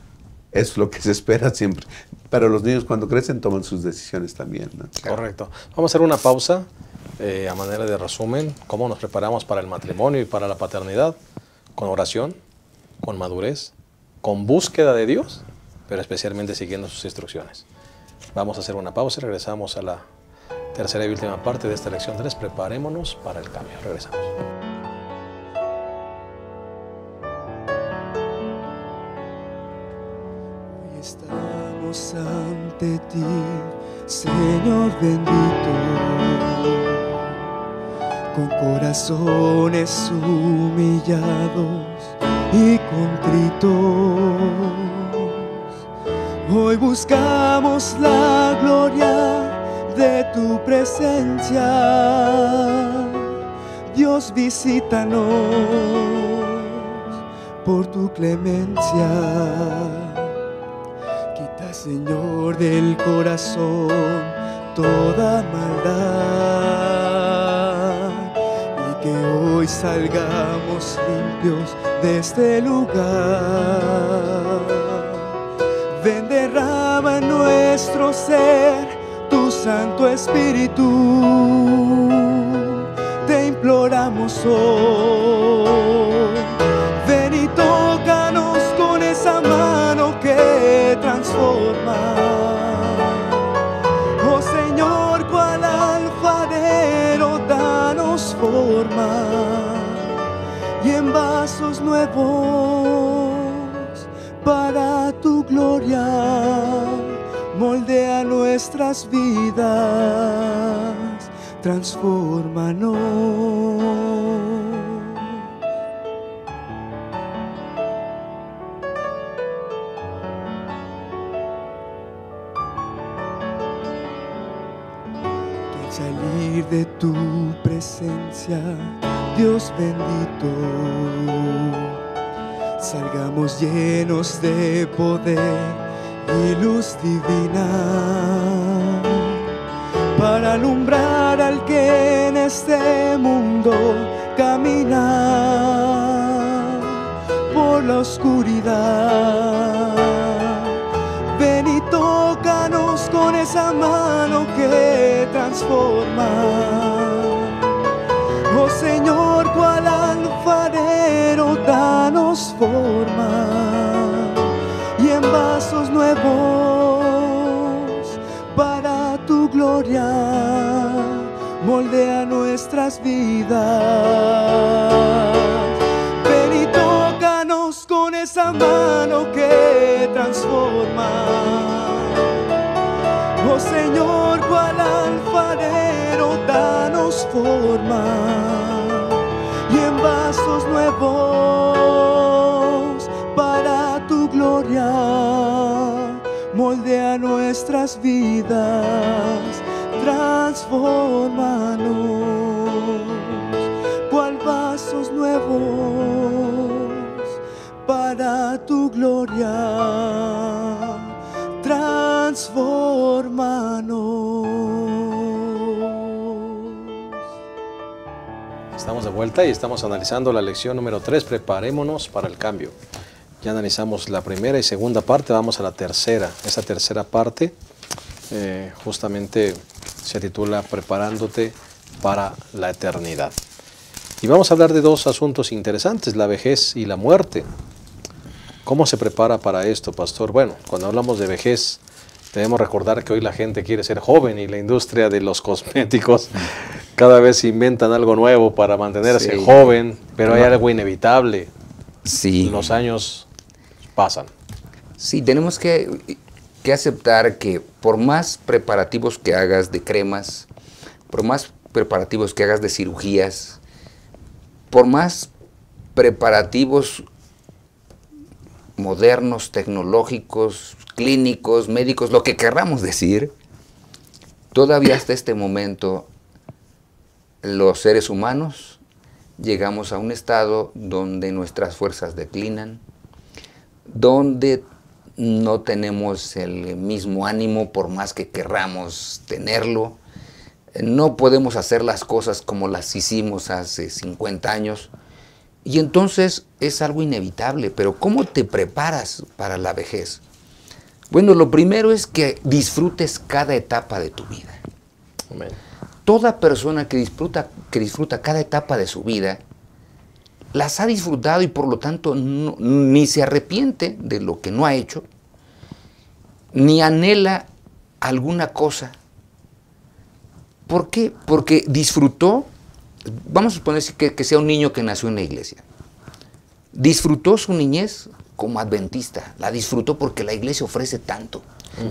Es lo que se espera siempre. Pero los niños cuando crecen toman sus decisiones también, ¿no? Correcto. Vamos a hacer una pausa. A manera de resumen, cómo nos preparamos para el matrimonio y para la paternidad, con oración, con madurez, con búsqueda de Dios, pero especialmente siguiendo sus instrucciones. Vamos a hacer una pausa y regresamos a la tercera y última parte de esta lección 3. Preparémonos para el cambio. Regresamos. Hoy estamos ante ti, Señor bendito, con corazones humillados y contritos. Hoy buscamos la gloria de tu presencia. Dios, visítanos por tu clemencia. Quita, Señor, del corazón toda maldad, y que hoy salgamos limpios de este lugar. Ven, derrama en nuestro ser tu Santo Espíritu, te imploramos hoy. Ven y tócanos con esa mano que transforma. Oh Señor, cual alfarero, danos forma, y en vasos nuevos para tu gloria, moldea nuestras vidas, transfórmanos. Que al salir de tu presencia, Dios bendito, salgamos llenos de poder y luz divina, para alumbrar al que en este mundo camina por la oscuridad. Ven y tócanos con esa mano que transforma. Oh Señor, cual alfarero, danos forma, y en vasos nuevos para tu gloria, moldea nuestras vidas. Ven y tócanos con esa mano que transforma. Oh Señor, cual alfarero, danos forma y en vasos nuevos para tu gloria. Moldea nuestras vidas, transfórmanos, cual vasos nuevos para tu gloria. Transfórmanos. Estamos de vuelta y estamos analizando la lección número 3, preparémonos para el cambio. Ya analizamos la primera y segunda parte, vamos a la tercera. Esa tercera parte justamente se titula Preparándote para la eternidad. Y vamos a hablar de dos asuntos interesantes, la vejez y la muerte. ¿Cómo se prepara para esto, pastor? Bueno, cuando hablamos de vejez, debemos recordar que hoy la gente quiere ser joven y la industria de los cosméticos cada vez inventan algo nuevo para mantenerse joven, pero hay algo inevitable. Sí. Los años pasan. Sí, tenemos que aceptar que por más preparativos que hagas de cremas, por más preparativos que hagas de cirugías, por más preparativos modernos, tecnológicos, clínicos, médicos, lo que querramos decir, todavía hasta este momento los seres humanos llegamos a un estado donde nuestras fuerzas declinan, donde no tenemos el mismo ánimo por más que querramos tenerlo, no podemos hacer las cosas como las hicimos hace 50 años, y entonces es algo inevitable. Pero ¿cómo te preparas para la vejez? Bueno, lo primero es que disfrutes cada etapa de tu vida. Amén. Toda persona que disfruta cada etapa de su vida, las ha disfrutado y por lo tanto ni se arrepiente de lo que no ha hecho, ni anhela alguna cosa. ¿Por qué? Porque disfrutó. Vamos a suponer que sea un niño que nació en la iglesia. Disfrutó su niñez como adventista, la disfrutó porque la iglesia ofrece tanto.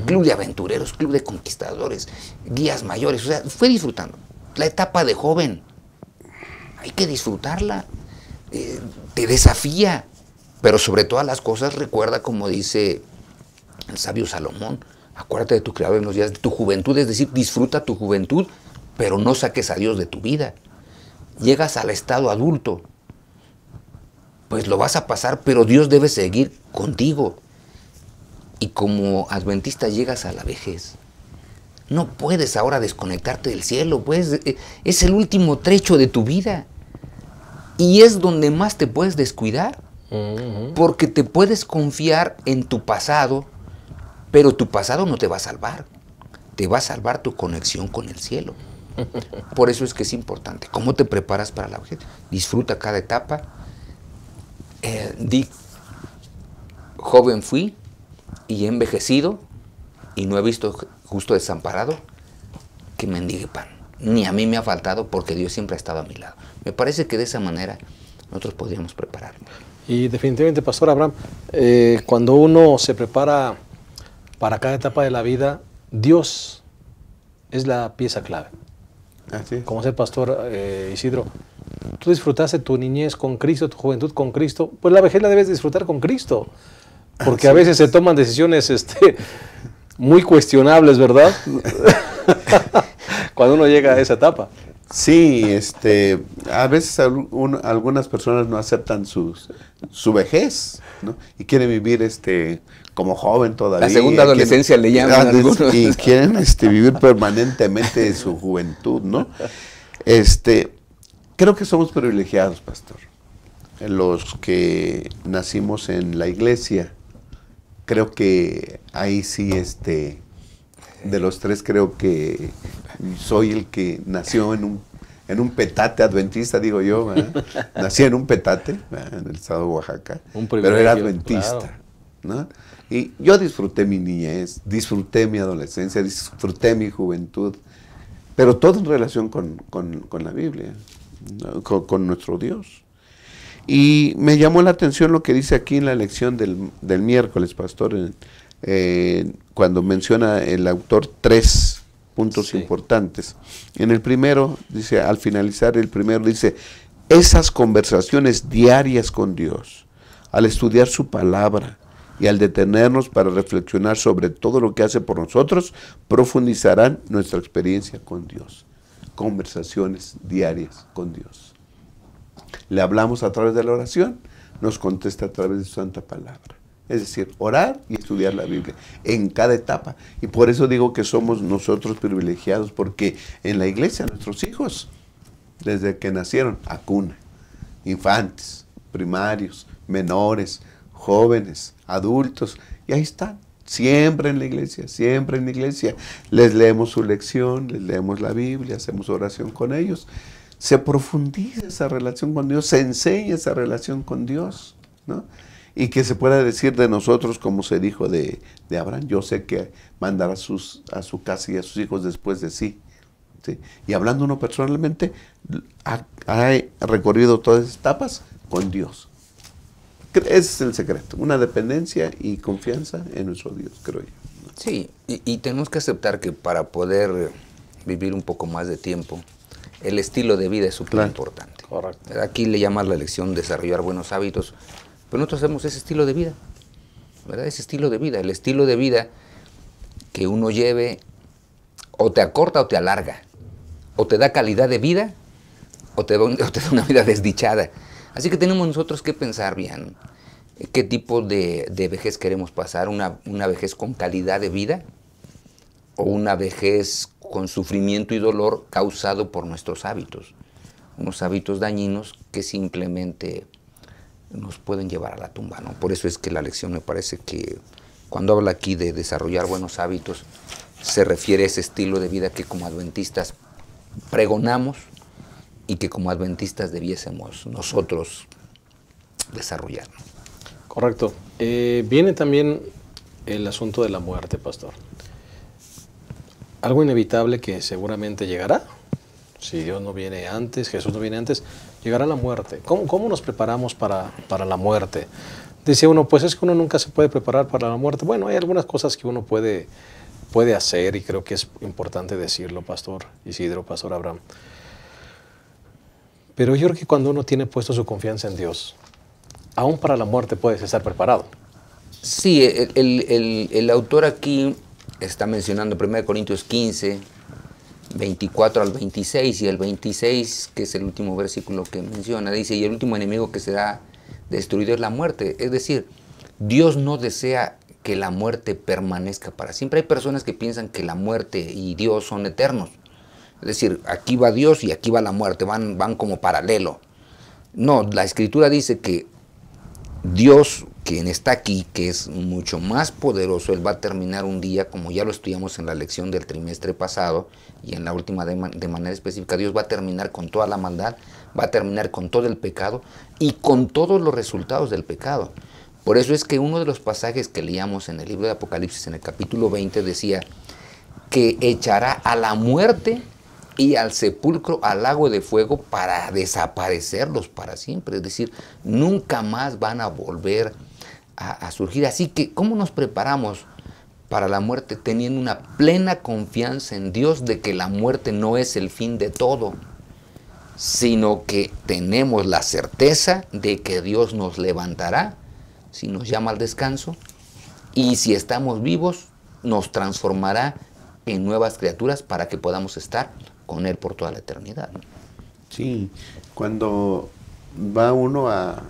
Club de aventureros, club de conquistadores, guías mayores, o sea, fue disfrutando. La etapa de joven, hay que disfrutarla, te desafía, pero sobre todas las cosas recuerda, como dice el sabio Salomón, acuérdate de tu Creador en los días de tu juventud, es decir, disfruta tu juventud, pero no saques a Dios de tu vida. Llegas al estado adulto, pues lo vas a pasar, pero Dios debe seguir contigo. Y como adventista llegas a la vejez. No puedes ahora desconectarte del cielo, pues es el último trecho de tu vida. Y es donde más te puedes descuidar, porque te puedes confiar en tu pasado, pero tu pasado no te va a salvar. Te va a salvar tu conexión con el cielo. Por eso es que es importante. ¿Cómo te preparas para la vejez? Disfruta cada etapa. Joven fui y he envejecido y no he visto justo desamparado que mendigue pan. Ni a mí me ha faltado porque Dios siempre ha estado a mi lado. Me parece que de esa manera nosotros podríamos prepararnos. Y definitivamente, Pastor Abraham, cuando uno se prepara para cada etapa de la vida, Dios es la pieza clave. Así es. Como dice el Pastor Isidro, tú disfrutaste tu niñez con Cristo, tu juventud con Cristo, pues la vejez la debes disfrutar con Cristo. Porque a veces se toman decisiones muy cuestionables, ¿verdad? Cuando uno llega a esa etapa. Sí, a veces algunas personas no aceptan su vejez, ¿no? Y quieren vivir como joven todavía. La segunda adolescencia le llaman algunos. Y quieren vivir permanentemente su juventud, ¿no? Creo que somos privilegiados, pastor. Los que nacimos en la iglesia, creo que ahí sí, de los tres creo que soy el que nació en un petate adventista, digo yo, ¿verdad? Nací en un petate, ¿verdad? En el estado de Oaxaca, pero era adventista, claro, ¿no? Y yo disfruté mi niñez, disfruté mi adolescencia, disfruté mi juventud, pero todo en relación con la Biblia, ¿no? con nuestro Dios. Y me llamó la atención lo que dice aquí en la lección del miércoles, pastor, en cuando menciona el autor 3 puntos Sí. importantes. En el primero, dice, al finalizar el primero, dice, esas conversaciones diarias con Dios, al estudiar su palabra y al detenernos para reflexionar sobre todo lo que hace por nosotros, profundizarán nuestra experiencia con Dios. Conversaciones diarias con Dios. Le hablamos a través de la oración, nos contesta a través de su santa palabra. Es decir, orar y estudiar la Biblia en cada etapa. Y por eso digo que somos nosotros privilegiados, porque en la iglesia nuestros hijos, desde que nacieron, a cuna, infantes, primarios, menores, jóvenes, adultos, y ahí están, siempre en la iglesia, siempre en la iglesia. Les leemos su lección, les leemos la Biblia, hacemos oración con ellos. Se profundiza esa relación con Dios, se enseña esa relación con Dios, ¿no? Y que se pueda decir de nosotros, como se dijo de Abraham, yo sé que mandará a su casa y a sus hijos después de sí. ¿Sí? Y hablando uno personalmente, ha recorrido todas esas etapas con Dios. Ese es el secreto, una dependencia y confianza en nuestro Dios, creo yo. Sí, y tenemos que aceptar que para poder vivir un poco más de tiempo, el estilo de vida es súper importante. Correcto. Aquí le llaman la lección desarrollar buenos hábitos, pero nosotros hacemos ese estilo de vida, ¿verdad? Ese estilo de vida, el estilo de vida que uno lleve o te acorta o te alarga, o te da calidad de vida o te da una vida desdichada. Así que tenemos nosotros que pensar bien qué tipo de vejez queremos pasar, una vejez con calidad de vida o una vejez con sufrimiento y dolor causado por nuestros hábitos, unos hábitos dañinos que simplemente nos pueden llevar a la tumba, ¿no? Por eso es que la lección me parece que cuando habla aquí de desarrollar buenos hábitos, se refiere a ese estilo de vida que como adventistas pregonamos y que como adventistas debiésemos nosotros desarrollar, ¿no? Correcto. Viene también el asunto de la muerte, pastor. Algo inevitable que seguramente llegará. Si Dios no viene antes, Jesús no viene antes, llegará la muerte. ¿Cómo nos preparamos para la muerte? Dice uno, pues es que uno nunca se puede preparar para la muerte. Bueno, hay algunas cosas que uno puede hacer y creo que es importante decirlo, pastor Isidro, pastor Abraham. Pero yo creo que cuando uno tiene puesto su confianza en Dios, aún para la muerte puedes estar preparado. Sí, el autor aquí está mencionando 1 Corintios 15, 24 al 26, y el 26, que es el último versículo que menciona, dice, y el último enemigo que será destruido es la muerte. Es decir, Dios no desea que la muerte permanezca para siempre. Hay personas que piensan que la muerte y Dios son eternos. Es decir, aquí va Dios y aquí va la muerte, van como paralelo. No, la Escritura dice que Dios, quien está aquí, que es mucho más poderoso, Él va a terminar un día, como ya lo estudiamos en la lección del trimestre pasado, y en la última de manera específica, Dios va a terminar con toda la maldad, va a terminar con todo el pecado y con todos los resultados del pecado. Por eso es que uno de los pasajes que leíamos en el libro de Apocalipsis, en el capítulo 20, decía que echará a la muerte y al sepulcro al lago de fuego para desaparecerlos para siempre. Es decir, nunca más van a volver a surgir. Así que, ¿cómo nos preparamos para la muerte? Teniendo una plena confianza en Dios de que la muerte no es el fin de todo, sino que tenemos la certeza de que Dios nos levantará si nos llama al descanso, y si estamos vivos nos transformará en nuevas criaturas para que podamos estar con Él por toda la eternidad, ¿no? Sí, cuando va uno a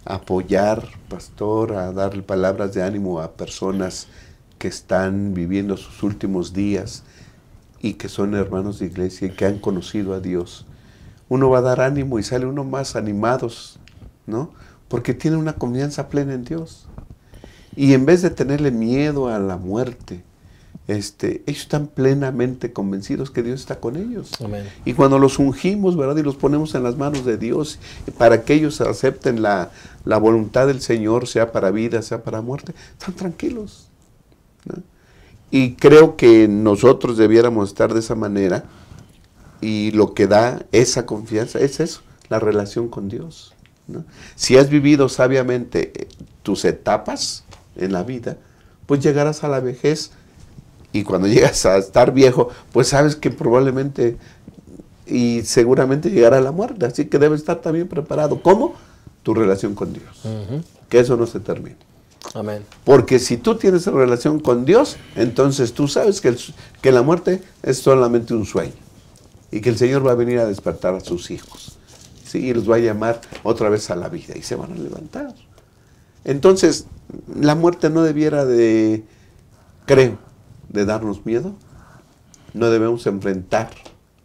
apoyar, pastor, a darle palabras de ánimo a personas que están viviendo sus últimos días y que son hermanos de iglesia y que han conocido a Dios, uno va a dar ánimo y sale uno más animados, ¿no? Porque tiene una confianza plena en Dios. Y en vez de tenerle miedo a la muerte, ellos están plenamente convencidos que Dios está con ellos. Amén. Y cuando los ungimos, ¿verdad? Y los ponemos en las manos de Dios para que ellos acepten la voluntad del Señor, sea para vida, sea para muerte, están tranquilos, ¿no? Y creo que nosotros debiéramos estar de esa manera, y lo que da esa confianza es eso, la relación con Dios, ¿no? Si has vivido sabiamente tus etapas en la vida, pues llegarás a la vejez y cuando llegas a estar viejo, pues sabes que probablemente y seguramente llegará la muerte. Así que debes estar también preparado. ¿Cómo? Tu relación con Dios. Que eso no se termine. Amén. Porque si tú tienes relación con Dios, entonces tú sabes que la muerte es solamente un sueño. Y que el Señor va a venir a despertar a sus hijos. ¿Sí? Y los va a llamar otra vez a la vida. Y se van a levantar. Entonces, la muerte no debiera de, creo, de darnos miedo. No debemos enfrentar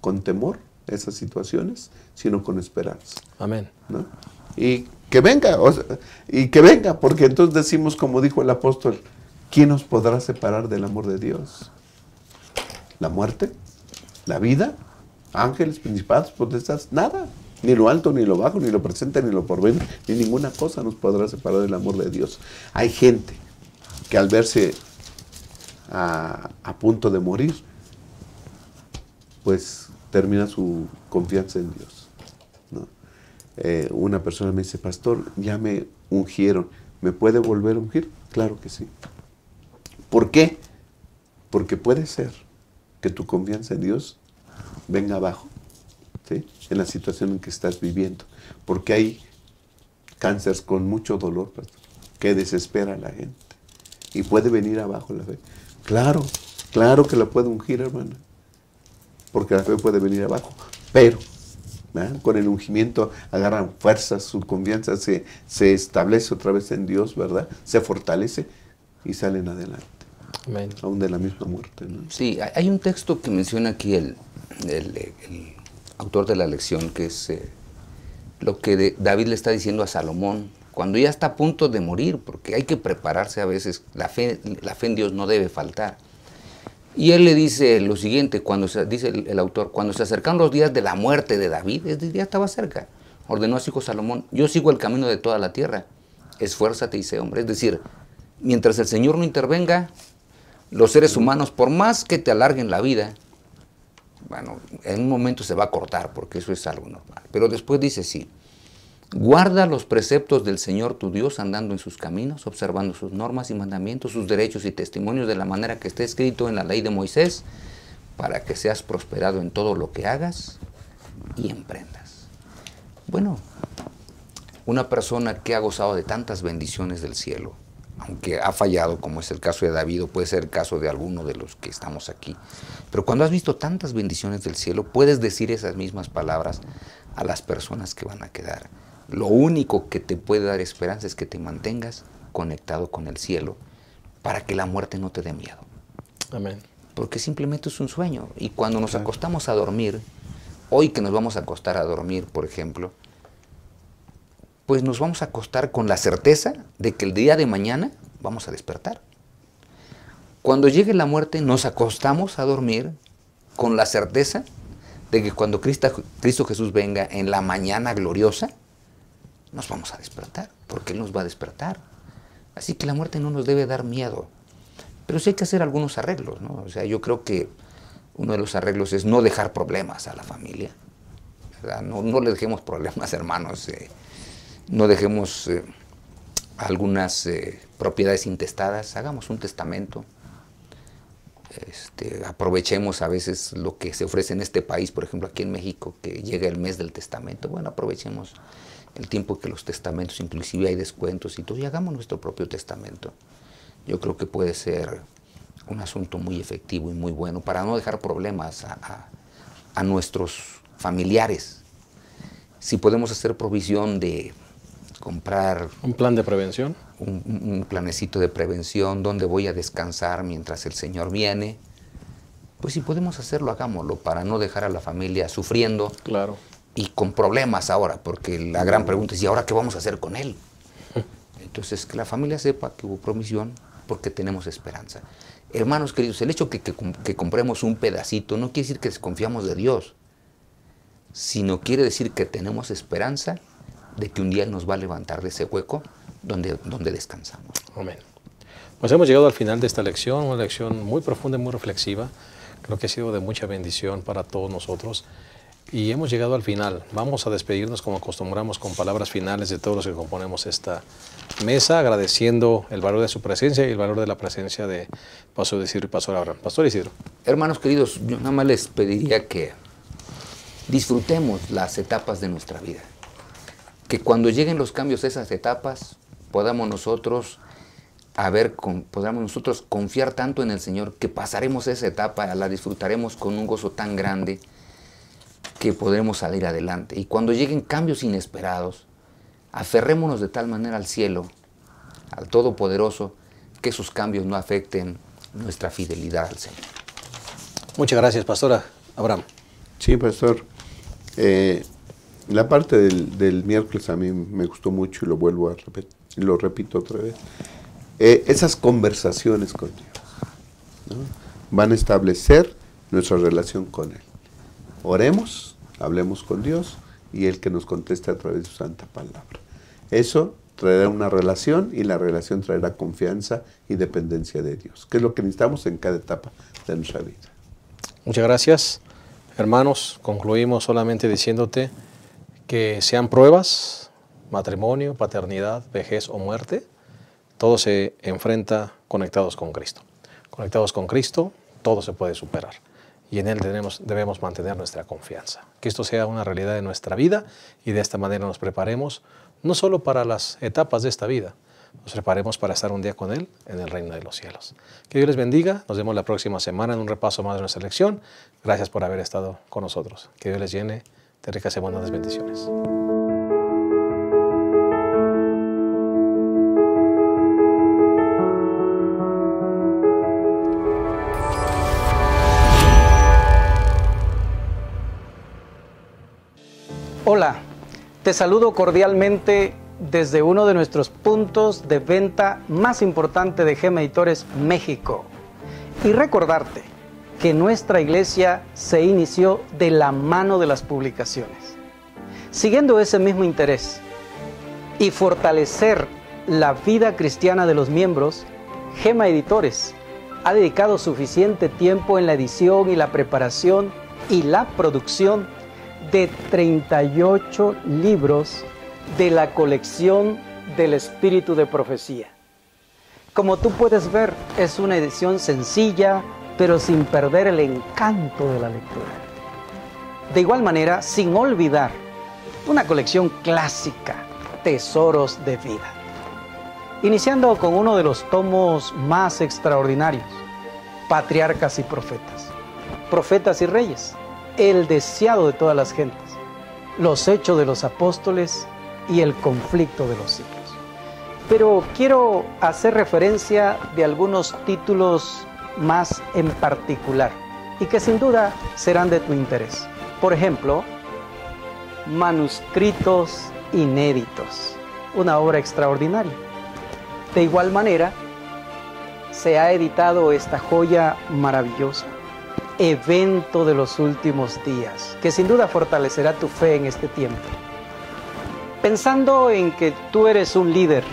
con temor esas situaciones, sino con esperanza. Amén. ¿No? Y que venga, porque entonces decimos, como dijo el apóstol, ¿quién nos podrá separar del amor de Dios? ¿La muerte? ¿La vida? ¿Ángeles, principados, potestades? Nada. Ni lo alto, ni lo bajo, ni lo presente, ni lo porvenir, ni ninguna cosa nos podrá separar del amor de Dios. Hay gente que al verse a punto de morir, pues termina su confianza en Dios, ¿no? Una persona me dice, pastor, ya me ungieron, ¿me puede volver a ungir? Claro que sí. ¿Por qué? Porque puede ser que tu confianza en Dios venga abajo, ¿sí? En la situación en que estás viviendo, porque hay cánceres con mucho dolor, pastor, que desespera a la gente y puede venir abajo la fe. Claro, claro que la puede ungir, hermana, porque la fe puede venir abajo, pero ¿verdad? Con el ungimiento agarran fuerzas, su confianza se establece otra vez en Dios, ¿verdad? Se fortalece y salen adelante. Amén. Aún de la misma muerte, ¿no? Sí, hay un texto que menciona aquí el autor de la lección, que es lo que David le está diciendo a Salomón, cuando ya está a punto de morir, porque hay que prepararse a veces, la fe en Dios no debe faltar. Y él le dice lo siguiente, dice el autor, cuando se acercaron los días de la muerte de David, ya estaba cerca, ordenó a su hijo Salomón, yo sigo el camino de toda la tierra, esfuérzate y sé hombre. Es decir, mientras el Señor no intervenga, los seres humanos, por más que te alarguen la vida, bueno, en un momento se va a cortar, porque eso es algo normal. Pero después dice, sí, guarda los preceptos del Señor tu Dios andando en sus caminos, observando sus normas y mandamientos, sus derechos y testimonios de la manera que está escrito en la ley de Moisés, para que seas prosperado en todo lo que hagas y emprendas. Bueno, una persona que ha gozado de tantas bendiciones del cielo, aunque ha fallado, como es el caso de David, o puede ser el caso de alguno de los que estamos aquí, pero cuando has visto tantas bendiciones del cielo, puedes decir esas mismas palabras a las personas que van a quedar. Lo único que te puede dar esperanza es que te mantengas conectado con el cielo para que la muerte no te dé miedo. Amén. Porque simplemente es un sueño. Y cuando nos acostamos a dormir, hoy que nos vamos a acostar a dormir, por ejemplo, pues nos vamos a acostar con la certeza de que el día de mañana vamos a despertar. Cuando llegue la muerte, nos acostamos a dormir con la certeza de que cuando Cristo Jesús venga en la mañana gloriosa, nos vamos a despertar, porque Él nos va a despertar. Así que la muerte no nos debe dar miedo. Pero sí hay que hacer algunos arreglos, ¿no? O sea, yo creo que uno de los arreglos es no dejar problemas a la familia, ¿verdad? No le dejemos problemas, hermanos. No dejemos algunas propiedades intestadas. Hagamos un testamento. Aprovechemos a veces lo que se ofrece en este país, por ejemplo, aquí en México, que llega el mes del testamento. Bueno, aprovechemos el tiempo que los testamentos, inclusive hay descuentos y todo, y hagamos nuestro propio testamento. Yo creo que puede ser un asunto muy efectivo y muy bueno para no dejar problemas a nuestros familiares. Si podemos hacer provisión de comprar un plan de prevención, un planecito de prevención, donde voy a descansar mientras el Señor viene, pues si podemos hacerlo, hagámoslo, para no dejar a la familia sufriendo. Claro. Y con problemas ahora, porque la gran pregunta es, ¿y ahora qué vamos a hacer con él? Entonces, que la familia sepa que hubo provisión, porque tenemos esperanza. Hermanos queridos, el hecho que compremos un pedacito no quiere decir que desconfiamos de Dios, sino quiere decir que tenemos esperanza de que un día Él nos va a levantar de ese hueco donde descansamos. Amén. Pues hemos llegado al final de esta lección, una lección muy profunda y muy reflexiva. Creo que ha sido de mucha bendición para todos nosotros. y hemos llegado al final. Vamos a despedirnos como acostumbramos con palabras finales de todos los que componemos esta mesa, agradeciendo el valor de su presencia y el valor de la presencia de Pastor Isidro y Pastor Abraham. Pastor Isidro. Hermanos queridos, yo nada más les pediría que disfrutemos las etapas de nuestra vida. Que cuando lleguen los cambios a esas etapas, podamos nosotros confiar tanto en el Señor que pasaremos esa etapa, la disfrutaremos con un gozo tan grande que podremos salir adelante. Y cuando lleguen cambios inesperados, aferrémonos de tal manera al cielo, al Todopoderoso, que esos cambios no afecten nuestra fidelidad al Señor. Muchas gracias, Pastora Abraham. Sí, Pastor. La parte del miércoles a mí me gustó mucho y lo vuelvo a repetir, lo repito otra vez. Esas conversaciones con Dios, ¿no? Van a establecer nuestra relación con Él. Oremos, hablemos con Dios y Él que nos conteste a través de su santa palabra. Eso traerá una relación y la relación traerá confianza y dependencia de Dios, que es lo que necesitamos en cada etapa de nuestra vida. Muchas gracias. Hermanos, concluimos solamente diciéndote que sean pruebas, matrimonio, paternidad, vejez o muerte, todo se enfrenta conectados con Cristo. Conectados con Cristo, todo se puede superar. Y en Él debemos mantener nuestra confianza. Que esto sea una realidad de nuestra vida y de esta manera nos preparemos, no solo para las etapas de esta vida, nos preparemos para estar un día con Él en el reino de los cielos. Que Dios les bendiga. Nos vemos la próxima semana en un repaso más de nuestra lección. Gracias por haber estado con nosotros. Que Dios les llene de ricas y abundantes bendiciones. Hola, te saludo cordialmente desde uno de nuestros puntos de venta más importante de Gema Editores, México. Y recordarte que nuestra iglesia se inició de la mano de las publicaciones. Siguiendo ese mismo interés y fortalecer la vida cristiana de los miembros, Gema Editores ha dedicado suficiente tiempo en la edición y la preparación y la producción de 38 libros de la colección del Espíritu de Profecía. Como tú puedes ver, es una edición sencilla, pero sin perder el encanto de la lectura. De igual manera, sin olvidar una colección clásica, Tesoros de Vida. Iniciando con uno de los tomos más extraordinarios, Patriarcas y Profetas. Profetas y Reyes, el deseado de todas las gentes, los hechos de los apóstoles y el conflicto de los siglos. Pero quiero hacer referencia de algunos títulos más en particular y que sin duda serán de tu interés. Por ejemplo, Manuscritos Inéditos, una obra extraordinaria. De igual manera, se ha editado esta joya maravillosa, Evento de los Últimos Días, que sin duda fortalecerá tu fe en este tiempo. Pensando en que tú eres un líder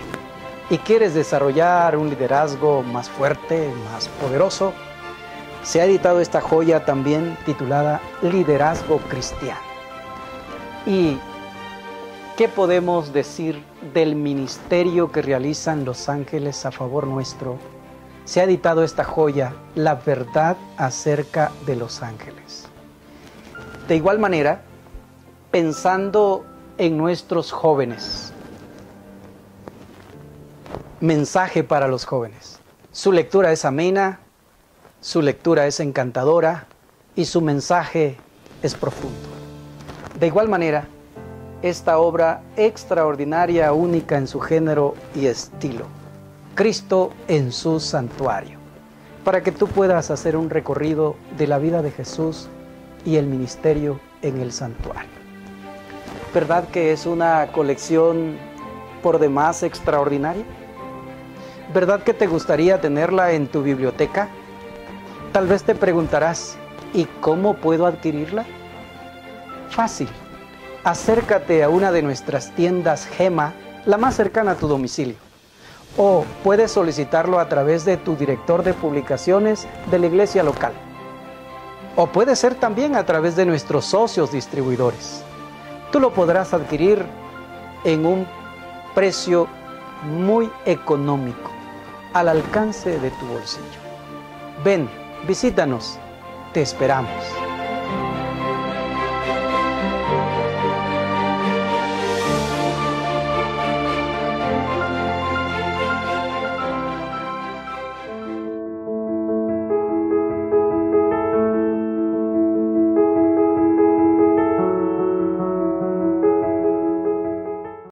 y quieres desarrollar un liderazgo más fuerte, más poderoso, se ha editado esta joya también titulada Liderazgo Cristiano. ¿Y qué podemos decir del ministerio que realizan los ángeles a favor nuestro? Se ha editado esta joya, La Verdad acerca de los Ángeles. De igual manera, pensando en nuestros jóvenes, Mensaje para los jóvenes. Su lectura es amena, su lectura es encantadora y su mensaje es profundo. De igual manera, esta obra extraordinaria, única en su género y estilo, Cristo en su santuario, para que tú puedas hacer un recorrido de la vida de Jesús y el ministerio en el santuario. ¿Verdad que es una colección por demás extraordinaria? ¿Verdad que te gustaría tenerla en tu biblioteca? Tal vez te preguntarás, ¿y cómo puedo adquirirla? Fácil. Acércate a una de nuestras tiendas Gema, la más cercana a tu domicilio. O puedes solicitarlo a través de tu director de publicaciones de la iglesia local. o puede ser también a través de nuestros socios distribuidores. Tú lo podrás adquirir en un precio muy económico, al alcance de tu bolsillo. Ven, visítanos, te esperamos.